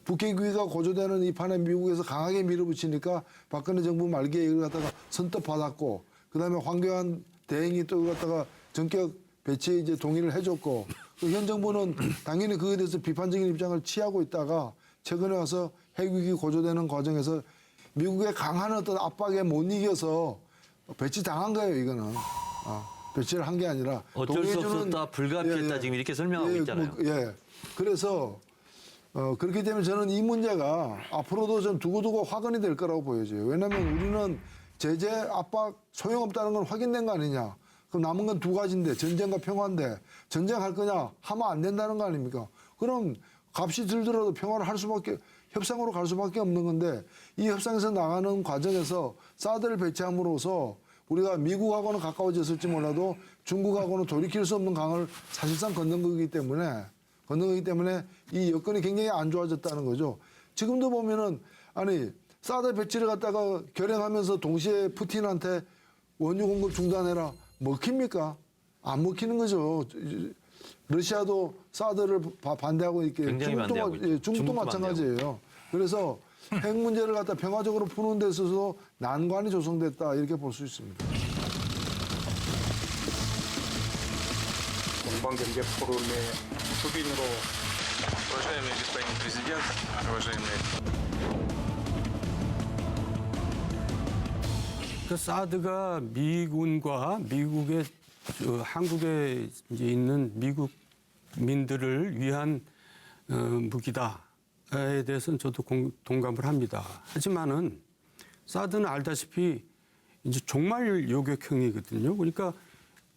북핵 위기가 고조되는 이 판에 미국에서 강하게 밀어붙이니까 박근혜 정부 말기에 이걸 갖다가 선뜻 받았고, 그다음에 황교안 대행이 또 이걸 갖다가 전격 배치에 이제 동의를 해줬고, 현 정부는 당연히 그에 대해서 비판적인 입장을 취하고 있다가 최근에 와서 핵 위기 고조되는 과정에서 미국의 강한 어떤 압박에 못 이겨서 배치 당한 거예요, 이거는. 배치를 한 게 아니라 어쩔 수 없었다, 불가피했다 지금 이렇게 설명하고 있잖아요. 그래서 그렇기 때문에 저는 이 문제가 앞으로도 좀 두고두고 화근이 될 거라고 보여져요. 왜냐하면 우리는 제재 압박 소용없다는 건 확인된 거 아니냐. 그럼 남은 건 두 가지인데 전쟁과 평화인데 전쟁할 거냐 하면 안 된다는 거 아닙니까? 그럼 값이 들더라도 평화를 할 수밖에 협상으로 갈 수밖에 없는 건데 이 협상에서 나가는 과정에서 사드를 배치함으로써 우리가 미국하고는 가까워졌을지 몰라도 중국하고는 돌이킬 수 없는 강을 사실상 건넌 거기 때문에 이 여건이 굉장히 안 좋아졌다는 거죠. 지금도 보면은 아니 사드 배치를 갖다가 결행하면서 동시에 푸틴한테 원유 공급 중단해라 먹힙니까? 안 먹히는 거죠. 러시아도 사드를 반대하고 있게 굉장히 반대하고 있죠. 중국도 마찬가지예요. 그래서 핵 문제를 갖다 평화적으로 푸는 데 있어서 난관이 조성됐다 이렇게 볼 수 있습니다. 공방경제 포럼의 수빈으로 уважаемый господин президент, уважаемые 그 사드가 미군과 미국의 한국에 이제 있는 미국민들을 위한 무기다에 대해서는 저도 동감을 합니다. 하지만은 사드는 알다시피 이제 종말 요격형이거든요. 그러니까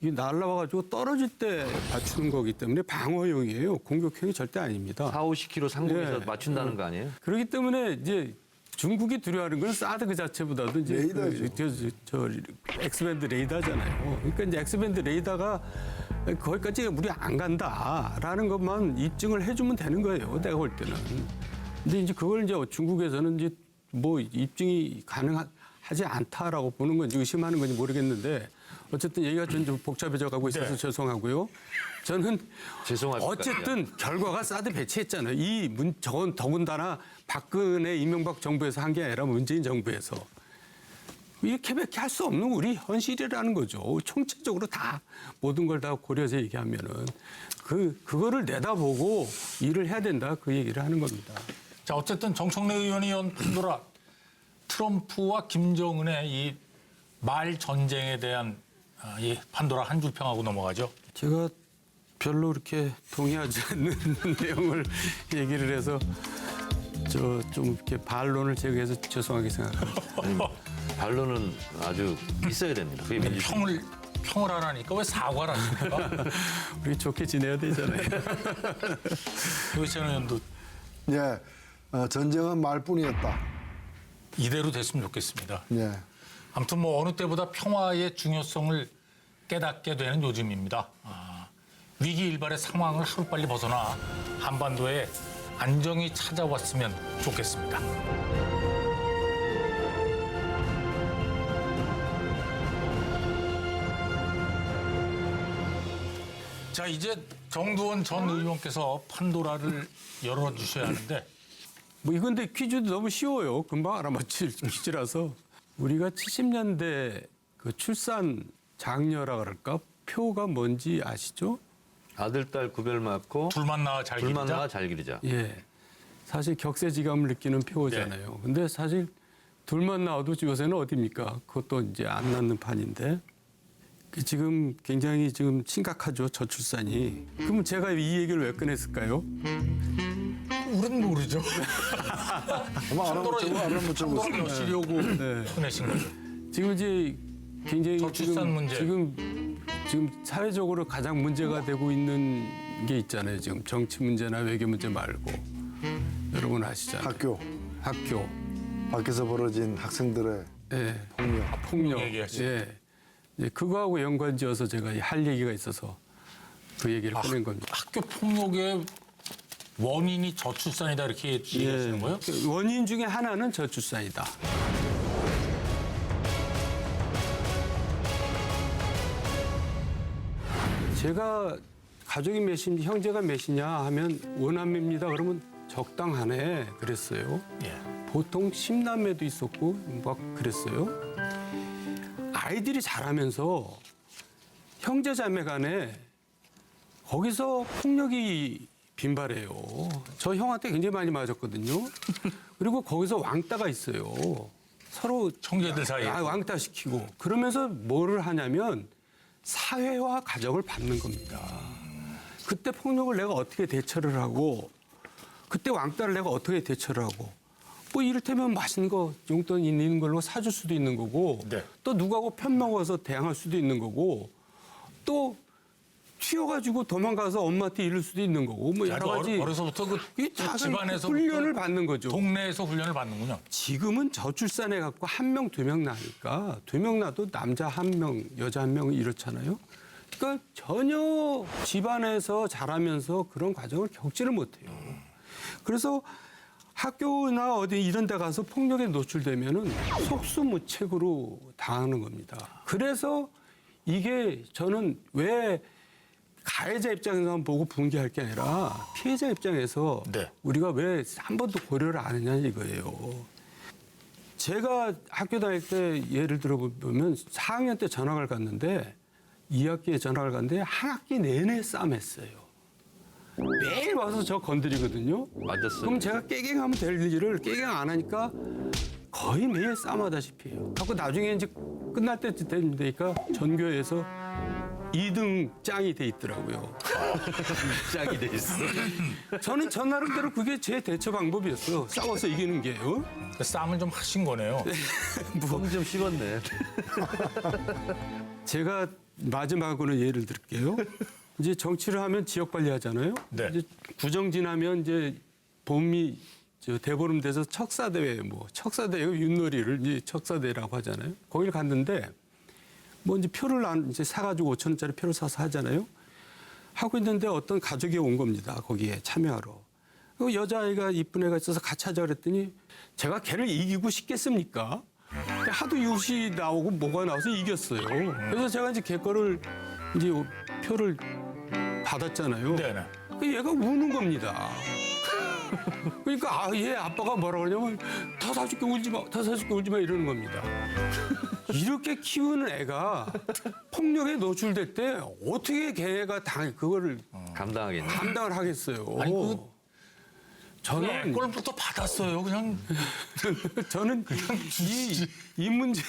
이 날라와가지고 떨어질 때 맞추는 거기 때문에 방어용이에요. 공격형이 절대 아닙니다. 40-50km 상공에서 맞춘다는 거 아니에요? 그렇기 때문에 이제 중국이 두려워하는 건 사드 그 자체보다도 이제 레이더죠. 엑스밴드 레이더잖아요. 그러니까 이제 엑스밴드 레이더가 거기까지 우리 안 간다라는 것만 입증을 해주면 되는 거예요. 내가 볼 때는. 근데 이제 그걸 이제 중국에서는 이제 뭐 입증이 가능하지 않다라고 보는 건지 의심하는 건지 모르겠는데 어쨌든 얘기가 좀 복잡해져 가고 있어서 죄송하고요. 저는 어쨌든 결과가 사드 배치했잖아요. 저건 더군다나 박근혜 이명박 정부에서 한 게 아니라 문재인 정부에서 이렇게밖에 할 수 없는 우리 현실이라는 거죠. 총체적으로 다 모든 걸 다 고려해서 얘기하면은 그거를 내다보고 일을 해야 된다 그 얘기를 하는 겁니다. 자, 어쨌든 정청래 의원이 연 판도라 트럼프와 김정은의 이 말 전쟁에 대한 이 판도라 한 줄 평하고 넘어가죠. 제가 별로 그렇게 동의하지 않는 내용을 얘기를 해서 좀 이렇게 반론을 제기해서 죄송하게 생각합니다. 반론은 아주 있어야 됩니다. 그게 민주주의. 평을 하라니까 왜 사과를 하십니까? 우리 좋게 지내야 되잖아요. 노회찬 의원도 전쟁은 말뿐이었다. 이대로 됐으면 좋겠습니다. 예. 아무튼 뭐 어느 때보다 평화의 중요성을 깨닫게 되는 요즘입니다. 위기 일발의 상황을 하루빨리 벗어나 한반도에 안정이 찾아왔으면 좋겠습니다. 자, 이제 정두원 전 의원께서 판도라를 열어주셔야 하는데 뭐 이건데 퀴즈도 너무 쉬워요. 금방 알아맞힐 퀴즈라서. 우리가 70년대 그 출산 장려라 그럴까? 표가 뭔지 아시죠? 아들, 딸 구별 맞고 둘만 낳아 잘 기르자. 예. 사실 격세지감을 느끼는 표잖아요. 근데 사실 둘만 낳아도 요새는 어디입니까? 그것도 이제 안 낳는 판인데. 지금 굉장히 지금 심각하죠, 저출산이. 그럼 제가 이 얘기를 왜 꺼냈을까요? 우린 모르죠. 알아맞히고 여시려고 꺼내신 거죠. 지금 이제 굉장히 저출산 문제. 지금 지금 사회적으로 가장 문제가 되고 있는 게 있잖아요. 지금 정치 문제나 외교 문제 말고 여러분 아시잖아요. 학교 밖에서 벌어진 학생들의 예. 폭력. 얘기하시죠. 예. 예, 그거하고 연관지어서 제가 할 얘기가 있어서 그 얘기를 꺼낸 겁니다. 학교 폭력의 원인이 저출산이다 이렇게 얘기하시는 거예요? 그 원인 중에 하나는 저출산이다. 제가 가족이 몇인지 형제가 몇이냐 하면 5남매입니다. 그러면 적당하네 그랬어요. 예. 보통 10남매도 있었고 막 그랬어요. 아이들이 자라면서 형제 자매 간에 거기서 폭력이 빈발해요. 저 형한테 굉장히 많이 맞았거든요. 그리고 거기서 왕따가 있어요. 서로 형제들 사이에. 왕따시키고 그러면서 뭐를 하냐면 사회와 가족을 밟는 겁니다. 그때 폭력을 내가 어떻게 대처를 하고 그때 왕따를 내가 어떻게 대처를 하고 뭐 이를테면 맛있는 거 용돈 있는 걸로 사줄 수도 있는 거고 네. 또 누구하고 편먹어서 대항할 수도 있는 거고 또 튀어가지고 도망가서 엄마한테 이를 수도 있는 거고 뭐 여러 가지 어려서부터 그 집안에서 훈련을 받는 거죠. 동네에서 훈련을 받는군요. 지금은 저출산해 갖고 1명, 2명 나니까 2명 나도 남자 1명, 여자 1명 이렇잖아요. 그러니까 전혀 집안에서 자라면서 그런 과정을 겪지를 못해요. 그래서 학교나 어디 이런 데 가서 폭력에 노출되면은 속수무책으로 당하는 겁니다. 그래서 이게 저는 왜 가해자 입장에서만 보고 분개할 게 아니라 피해자 입장에서 네. 우리가 왜 한 번도 고려를 안 했냐 이거예요. 제가 학교 다닐 때 예를 들어보면 4학년 때 전학을 갔는데 2학기에 전학을 갔는데 한 학기 내내 싸움했어요. 매일 와서 저 건드리거든요. 맞았어요. 그럼 제가 깨갱하면 될 일을 깨갱 안 하니까 거의 매일 싸움하다시피 해요. 그래서 나중에 이제 끝날 때쯤 되니까 전교에서 2등 짱이 돼 있더라고요. 짝이 돼 있어. 저는 저 나름대로 그게 제 대처 방법이었어요. 싸워서 이기는 게요. 그 싸움을 좀 하신 거네요. 속이 좀 식었네. 제가 마지막으로 예를 들게요. 이제 정치를 하면 지역 관리하잖아요. 네. 이제 구정 지나면 이제 봄이 대보름 돼서 척사대회 척사대회 윷놀이를 이제 척사대회라고 하잖아요. 거기를 갔는데 뭐 이제 표를 이제 사가지고 5,000원짜리 표를 사서 하잖아요. 하고 있는데 어떤 가족이 온 겁니다. 거기에 참여하러. 그 여자아이가 이쁜 애가 있어서 같이 하자 그랬더니 제가 걔를 이기고 싶겠습니까? 하도 유시 나오고 뭐가 나와서 이겼어요. 그래서 제가 이제 걔 거를 이제 표를 받았잖아요. 네네. 그 얘가 우는 겁니다. 그러니까 얘 아빠가 뭐라 그러냐면 더 사줄게 울지 마, 더 사줄게 울지 마 이러는 겁니다. 이렇게 키우는 애가 폭력에 노출될 때 어떻게 걔가 그거를 감당을 하겠어요. 아니, 저는 꼴부터 받았어요. 그냥 저는 이 문제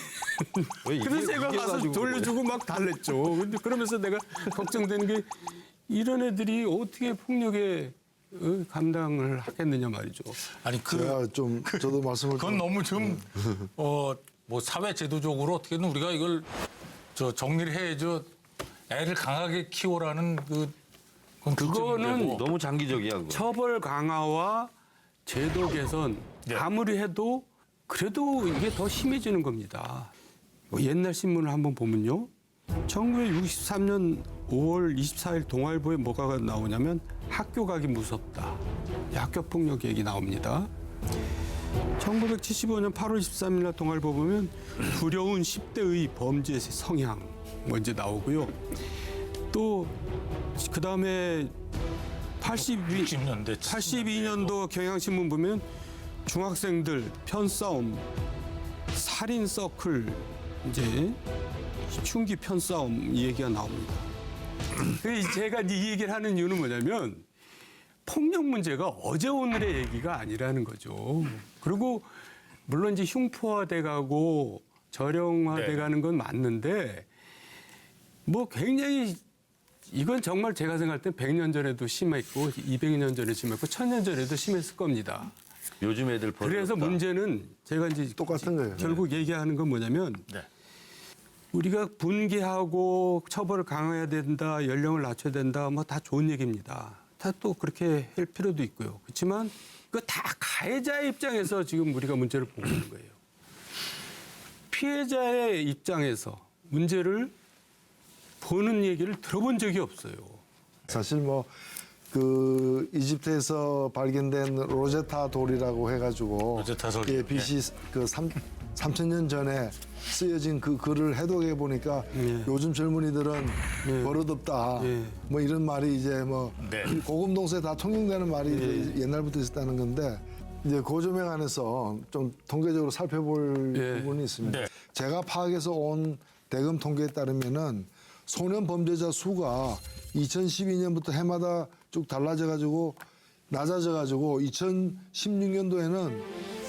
그래서 제가 가서 돌려주고 막 달랬죠. 근데 그러면서 내가 걱정되는 게 이런 애들이 어떻게 폭력에 감당을 하겠느냐 말이죠. 아니 제가 좀 저도 말씀을 그건 너무 좀 뭐 사회 제도적으로 어떻게든 우리가 이걸 정리를 해야죠. 애를 강하게 키워라는 그거는 너무 장기적이야. 그거. 처벌 강화와 제도 개선 아무리 해도 그래도 이게 더 심해지는 겁니다. 뭐 옛날 신문을 한번 보면요. 1963년 5월 24일 동아일보에 뭐가 나오냐면 학교 가기 무섭다. 학교 폭력 얘기 나옵니다. 1975년 8월 23일 날 동아일보 보면 두려운 10대의 범죄 성향 먼저 나오고요. 또 그다음에 82년도 경향신문 보면 중학생들 편싸움, 살인 서클, 이제 흉기 편싸움 이 얘기가 나옵니다. 제가 이 얘기를 하는 이유는 뭐냐면 폭력 문제가 어제 오늘의 얘기가 아니라는 거죠. 그리고 물론 이제 흉포화돼가고 저령화돼가는 건 맞는데 뭐 굉장히 이건 정말 제가 생각할 때 100년 전에도 심했고 200년 전에 심했고 1000년 전에도 심했을 겁니다. 요즘 애들 그래서 문제는 제가 이제 똑같은 거예요. 결국 얘기하는 건 뭐냐면 우리가 분개하고 처벌을 강화해야 된다, 연령을 낮춰야 된다, 뭐 다 좋은 얘기입니다. 다 또 그렇게 할 필요도 있고요. 그렇지만 그 다 가해자의 입장에서 지금 우리가 문제를 보고 있는 거예요. 피해자의 입장에서 문제를 보는 얘기를 들어본 적이 없어요. 사실 뭐 그 이집트에서 발견된 로제타 돌이라고 해가지고 로제타 돌. 예, BC 그 3,000년 전에 쓰여진 그 글을 해독해 보니까 요즘 젊은이들은 버릇없다. 뭐 이런 말이 이제 뭐 네. 고금동서에 다 통용되는 말이 이제 옛날부터 있었다는 건데 이제 고조명 안에서 좀 통계적으로 살펴볼 부분이 있습니다. 네. 제가 파악해서 온 대검 통계에 따르면은 소년 범죄자 수가 2012년부터 해마다 쭉 달라져가지고 낮아져가지고 2016년도에는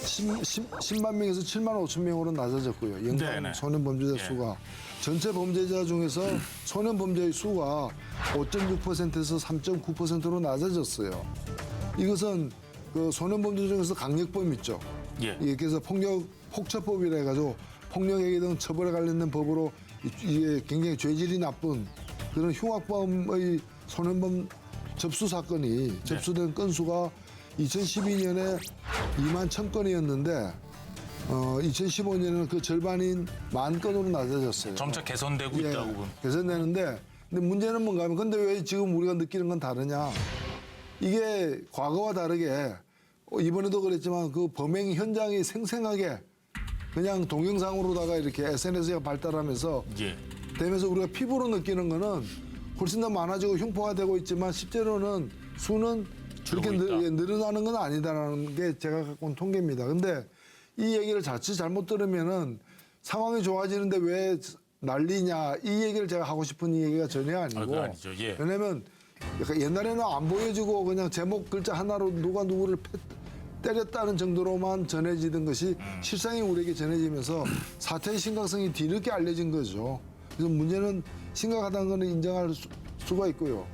10만 명에서 7만 5천 명으로 낮아졌고요. 연간 네네. 소년 범죄자 수가 전체 범죄자 중에서 소년 범죄의 수가 5.6%에서 3.9%로 낮아졌어요. 이것은 그 소년 범죄 중에서 강력범 있죠. 예. 그래서 폭처법이라 해가지고 폭력행위 등 처벌에 관련된 법으로 이게 굉장히 죄질이 나쁜 그런 흉악범의 소년범 접수 사건이 접수된 건수가 2012년에 2만 1,000건이었는데 2015년에는 그 절반인 10,000건으로 낮아졌어요. 점차 개선되고 예, 있다고 본. 개선되는데 근데 문제는 뭔가 하면 근데 왜 지금 우리가 느끼는 건 다르냐? 이게 과거와 다르게 이번에도 그랬지만 그 범행 현장이 생생하게 그냥 동영상으로다가 이렇게 SNS가 발달하면서 예. 되면서 우리가 피부로 느끼는 거는 훨씬 더 많아지고 흉포화되고 있지만 실제로는 수는 그렇게 늘어나는 건 아니다라는 게 제가 갖고 온 통계입니다. 근데 이 얘기를 자칫 잘못 들으면은 상황이 좋아지는데 왜 난리냐 이 얘기를 제가 하고 싶은 얘기가 전혀 아니고 그건 아니죠. 예. 왜냐면 약간 옛날에는 안 보여지고 그냥 제목 글자 하나로 누가 누구를 때렸다는 정도로만 전해지던 것이 실상이 우리에게 전해지면서 사태의 심각성이 뒤늦게 알려진 거죠. 그래서 문제는 심각하다는 것은 인정할 수가 있고요.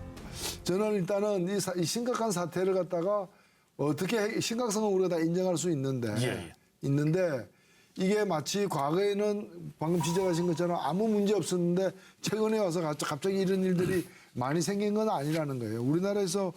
저는 일단은 이 심각한 사태를 갖다가 어떻게 심각성을 우리가 다 인정할 수 있는데 있는데 이게 마치 과거에는 방금 지적하신 것처럼 아무 문제 없었는데 최근에 와서 갑자기 이런 일들이 많이 생긴 건 아니라는 거예요. 우리나라에서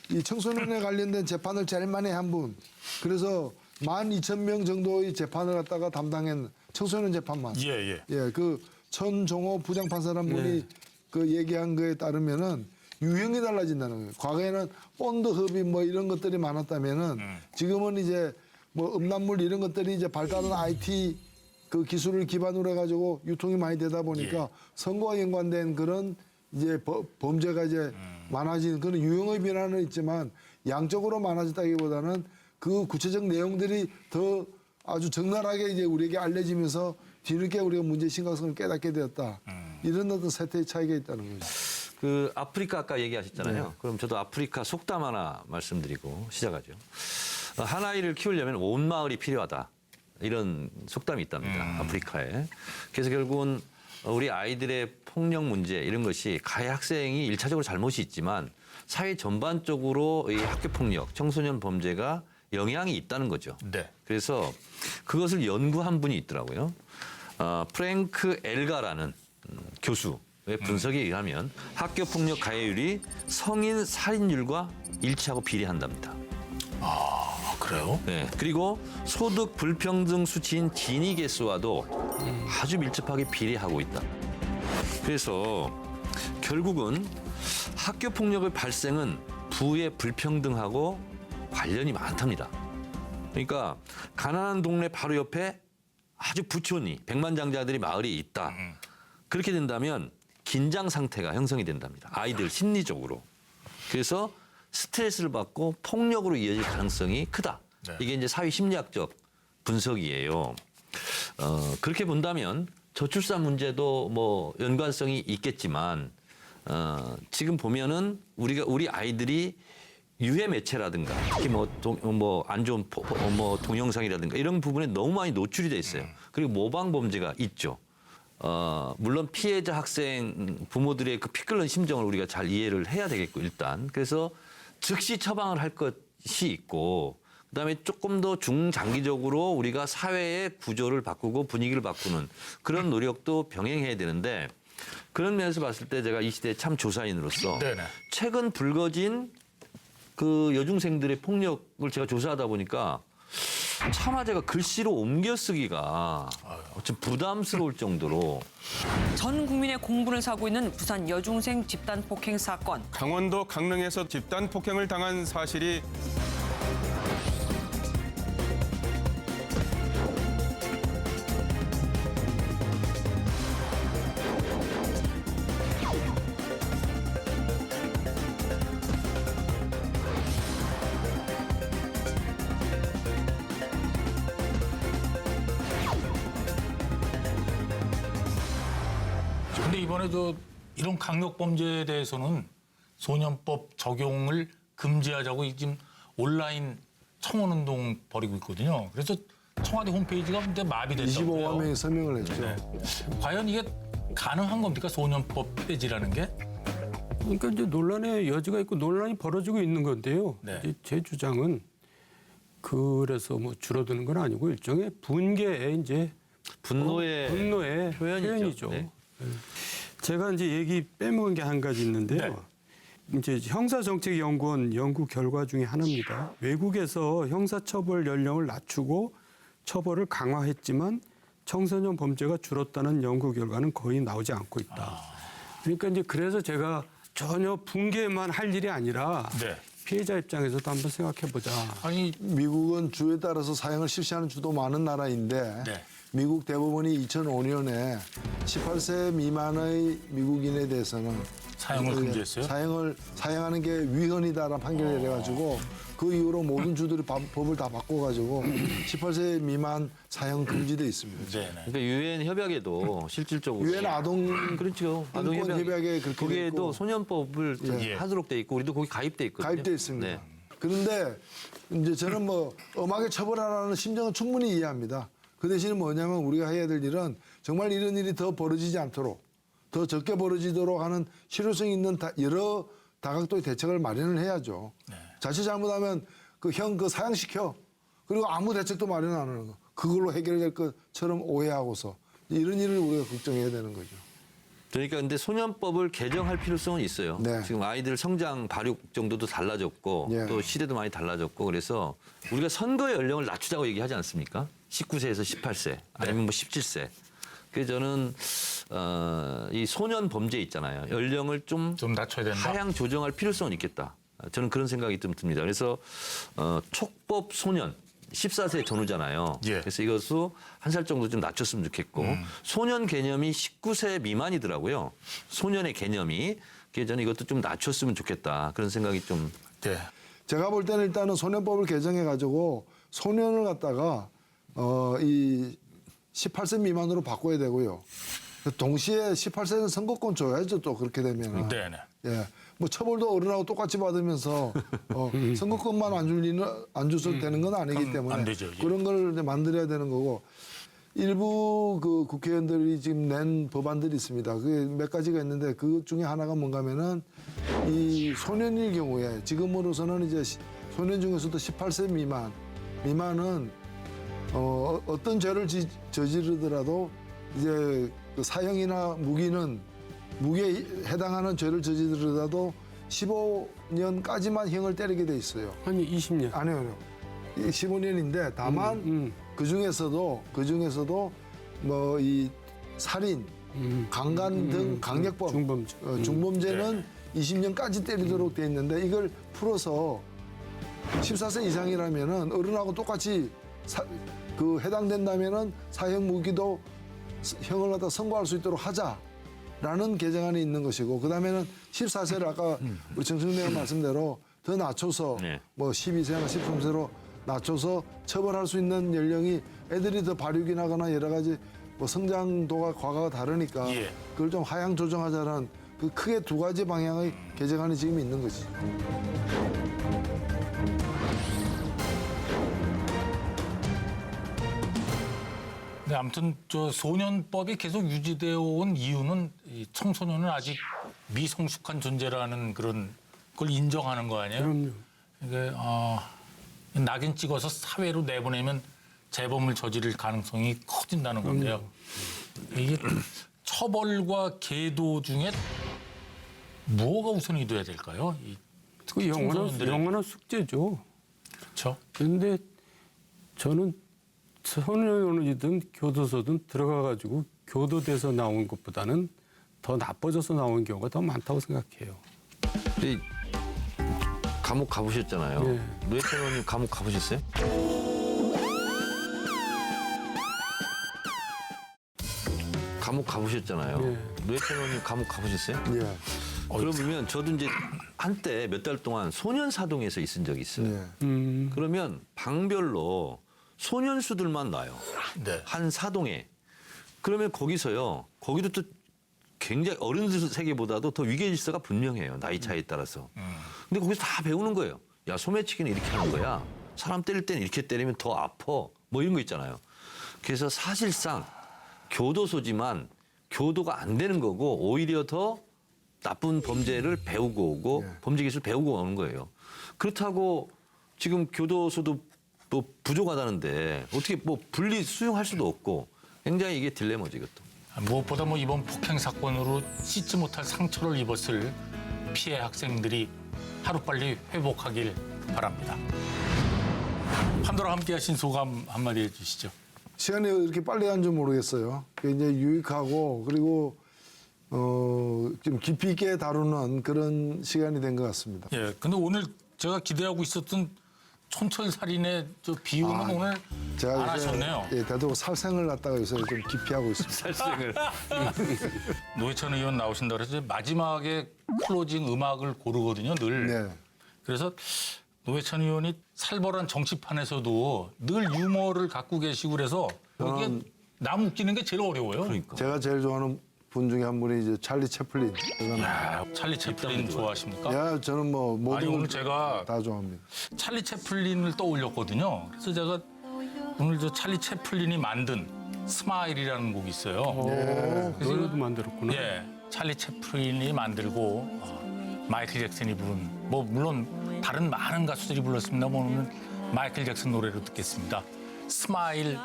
이 청소년에 관련된 재판을 제일 많이 한 분. 그래서 12,000명 정도의 재판을 갖다가 담당한 청소년 재판만. 예. 그 천종호 부장판사라는 분이 그 얘기한 거에 따르면은 유형이 달라진다는 거예요. 과거에는 본드 흡입 뭐 이런 것들이 많았다면은 지금은 이제 뭐 음란물 이런 것들이 이제 발달한 IT 그 기술을 기반으로 해가지고 유통이 많이 되다 보니까 선거와 연관된 그런 이제 범죄가 이제 많아진 그런 유형의 변화는 있지만 양적으로 많아졌다기보다는 그 구체적 내용들이 더 아주 적나라하게 이제 우리에게 알려지면서 뒤늦게 우리가 문제의 심각성을 깨닫게 되었다. 이런 어떤 세태의 차이가 있다는 거죠. 그 아프리카 아까 얘기하셨잖아요. 그럼 저도 아프리카 속담 하나 말씀드리고 시작하죠. 한 아이를 키우려면 온 마을이 필요하다. 이런 속담이 있답니다. 아프리카에. 그래서 결국은 우리 아이들의 폭력 문제 이런 것이 가해 학생이 일차적으로 잘못이 있지만 사회 전반적으로 이 학교 폭력, 청소년 범죄가 영향이 있다는 거죠. 네. 그래서 그것을 연구한 분이 있더라고요. 프랭크 엘가라는 교수의 분석에 의하면 학교 폭력 가해율이 성인 살인율과 일치하고 비례한답니다. 아, 그래요? 네. 그리고 소득 불평등 수치인 지니 개수와도 아주 밀접하게 비례하고 있다. 그래서 결국은 학교 폭력의 발생은 부의 불평등하고 관련이 많답니다. 그러니까 가난한 동네 바로 옆에 아주 부촌이 백만장자들이 마을이 있다. 그렇게 된다면 긴장 상태가 형성이 된답니다. 아이들 심리적으로. 그래서 스트레스를 받고 폭력으로 이어질 가능성이 크다. 네. 이게 이제 사회 심리학적 분석이에요. 그렇게 본다면 저출산 문제도 뭐 연관성이 있겠지만 지금 보면은 우리 아이들이 유해 매체라든가 특히 뭐 안 좋은 동영상이라든가 이런 부분에 너무 많이 노출이 돼 있어요. 그리고 모방 범죄가 있죠. 물론 피해자 학생 부모들의 그 피 끓는 심정을 우리가 잘 이해를 해야 되겠고 일단 그래서 즉시 처방을 할 것이 있고 그다음에 조금 더 중장기적으로 우리가 사회의 구조를 바꾸고 분위기를 바꾸는 그런 노력도 병행해야 되는데 그런 면에서 봤을 때 제가 이 시대의 참 조사인으로서 네네. 최근 불거진 그 여중생들의 폭력을 제가 조사하다 보니까 차마 제가 글씨로 옮겨 쓰기가 좀 부담스러울 정도로 전 국민의 공분을 사고 있는 부산 여중생 집단 폭행 사건. 강원도 강릉에서 집단 폭행을 당한 사실이 근데 이번에 이런 강력 범죄에 대해서는 소년법 적용을 금지하자고 지금 온라인 청원 운동 벌이고 있거든요. 그래서 청와대 홈페이지가 근데 마비됐다고요. 25만 명이 서명을 했죠. 네. 과연 이게 가능한 겁니까? 소년법 폐지라는 게? 그러니까 이제 논란의 여지가 있고 논란이 벌어지고 있는 건데요. 네. 이제 제 주장은 그래서 뭐 줄어드는 건 아니고 일종의 분개의 이제 분노의 표현이죠. 네. 제가 이제 얘기 빼먹은 게 한 가지 있는데요. 이제 형사정책연구원 연구 결과 중에 하나입니다. 외국에서 형사처벌 연령을 낮추고 처벌을 강화했지만 청소년 범죄가 줄었다는 연구 결과는 거의 나오지 않고 있다. 그러니까 이제 그래서 제가 전혀 붕괴만 할 일이 아니라 네. 피해자 입장에서도 한번 생각해 보자. 아니 미국은 주에 따라서 사형을 실시하는 주도 많은 나라인데 네. 미국 대법원이 2005년에 18세 미만의 미국인에 대해서는 사형을 금지했어요? 사형하는 게 위헌이다라는 판결을 내려가지고 그 이후로 모든 주들이 법을 다 바꿔가지고 18세 미만 사형 금지돼 있습니다. 네. 그러니까 유엔 협약에도 실질적으로 유엔 아동 그렇죠. 아동 인권 협약에 그렇게 돼 거기에도 있고. 소년법을 예. 하도록 돼 있고 우리도 거기 가입돼 있거든요. 가입돼 있습니다. 네. 그런데 이제 저는 뭐 엄하게 처벌하라는 심정은 충분히 이해합니다. 그 대신에 뭐냐면 우리가 해야 될 일은 정말 이런 일이 더 벌어지지 않도록 더 적게 벌어지도록 하는 실효성 있는 여러 다각도의 대책을 마련을 해야죠. 자칫 잘못하면 그 사형시켜. 그리고 아무 대책도 마련 안 하는 거. 그걸로 해결될 것처럼 오해하고서 이런 일을 우리가 걱정해야 되는 거죠. 그러니까 근데 소년법을 개정할 필요성은 있어요. 네. 지금 아이들 성장 발육 정도도 달라졌고 예. 또 시대도 많이 달라졌고 그래서 우리가 선거 연령을 낮추자고 얘기하지 않습니까? 19세에서 18세 아니면 뭐 17세. 그래서 저는 이 소년 범죄 있잖아요. 연령을 좀 낮춰야 된다. 하향 조정할 필요성은 있겠다. 저는 그런 생각이 좀 듭니다. 그래서 촉법 소년 14세 전후잖아요. 예. 그래서 이것을 한 살 정도 좀 낮췄으면 좋겠고 소년 개념이 19세 미만이더라고요. 소년의 개념이. 그래서 저는 이것도 좀 낮췄으면 좋겠다. 그런 생각이 좀. 네. 제가 볼 때는 일단은 소년법을 개정해가지고 소년을 갖다가 이 18세 미만으로 바꿔야 되고요. 동시에 18세는 선거권 줘야죠. 또 그렇게 되면. 네네. 예. 뭐 처벌도 어른하고 똑같이 받으면서 선거권만 안 줘서 되는 건 아니기 때문에 안 되죠, 예. 그런 걸 이제 만들어야 되는 거고 일부 그 국회의원들이 지금 낸 법안들이 있습니다. 그게 몇 가지가 있는데 그 중에 하나가 뭔가면은 이 소년일 경우에 지금으로서는 이제 소년 중에서도 18세 미만은 어떤 죄를 저지르더라도 이제 그 사형이나 무기에 해당하는 죄를 저지르더라도 15년까지만 형을 때리게 돼 있어요. 아니 20년. 아니요. 15년인데 다만 그 중에서도 뭐 이 살인, 강간 등 강력범, 중범죄는 20년까지 때리도록 돼 있는데 이걸 풀어서 14세 이상이라면은 어른하고 똑같이 해당된다면은 사형 무기도 형을 갖다 선고할 수 있도록 하자라는 개정안이 있는 것이고 그다음에는 14세를 아까 우리 정청래가 말씀대로 더 낮춰서 뭐 12세나 13세로 낮춰서 처벌할 수 있는 연령이 애들이 더 발육이 나거나 여러 가지 뭐 성장도가 과거가 다르니까 그걸 좀 하향 조정하자는 그 크게 두 가지 방향의 개정안이 지금 있는 거지. 네, 아무튼 소년법이 계속 유지되어 온 이유는 이 청소년은 아직 미성숙한 존재라는 그런 걸 인정하는 거 아니에요? 그럼요. 이게 낙인 찍어서 사회로 내보내면 재범을 저지를 가능성이 커진다는 건데요. 이게 처벌과 계도 중에 뭐가 우선이 돼야 될까요? 그 영원한 숙제죠. 그렇죠. 그런데 저는 소년원이든 교도소든 들어가가지고 교도돼서 나온 것보다는 더 나빠져서 나온 경우가 더 많다고 생각해요. 근데 감옥 가보셨잖아요. 네. 노회찬 의원님 감옥 가보셨어요? 감옥 가보셨잖아요. 네. 노회찬 의원님 감옥 가보셨어요? 예. 그러면 저도 이제 한때 몇 달 동안 소년사동에서 있은 적이 있어요. 예. 그러면 방별로 소년수들만 놔요. 네. 한 사동에. 그러면 거기서요. 거기도 또 굉장히 어른들 세계보다도 더 위계 질서가 분명해요. 나이 차이에 따라서. 근데 거기서 다 배우는 거예요. 야, 소매치기는 이렇게 하는 거야. 사람 때릴 때는 이렇게 때리면 더 아파. 뭐 이런 거 있잖아요. 그래서 사실상 교도소지만 교도가 안 되는 거고 오히려 더 나쁜 범죄를 배우고 오고 범죄 기술 배우고 오는 거예요. 그렇다고 지금 교도소도 뭐 부족하다는데 어떻게 뭐 분리 수용할 수도 없고 굉장히 이게 딜레마죠, 이것도. 무엇보다 뭐 이번 폭행 사건으로 씻지 못할 상처를 입었을 피해 학생들이 하루빨리 회복하길 바랍니다. 판도라 함께하신 소감 한마디 해주시죠. 시간이 이렇게 빨리 간 줄 모르겠어요. 그게 이제 유익하고 그리고 좀 깊이 있게 다루는 그런 시간이 된 것 같습니다. 예, 근데 오늘 제가 기대하고 있었던 촌철살인의 저 비유는 오늘 안 제가 이제 하셨네요. 예, 되도록 살생을 갖다가 요새 좀 깊이 하고 있습니다. 살생을. 노회찬 의원 나오신다 그래서 마지막에 클로징 음악을 고르거든요, 늘. 네. 그래서 노회찬 의원이 살벌한 정치판에서도 늘 유머를 갖고 계시고 그래서 거기에 남 웃기는 게 제일 어려워요. 그러니까. 제가 제일 좋아하는 분 중에 한 분이 이제 찰리 채플린. 야, 찰리 채플린 좋아하십니까? 야, 저는 뭐 모든 아니, 걸 오늘 제가 다 좋아합니다. 찰리 채플린을 떠올렸거든요. 그래서 제가 오늘 저 찰리 채플린이 만든 스마일이라는 곡이 있어요. 그래서 노래도 만들었구나. 예, 찰리 채플린이 만들고 마이클 잭슨이 부른 뭐 물론 다른 많은 가수들이 불렀습니다만 오늘은 마이클 잭슨 노래로 듣겠습니다. 스마일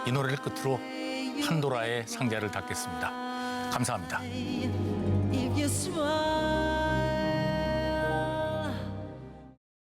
이 노래를 끝으로 판도라의 상자를 닫겠습니다. 감사합니다. If you smile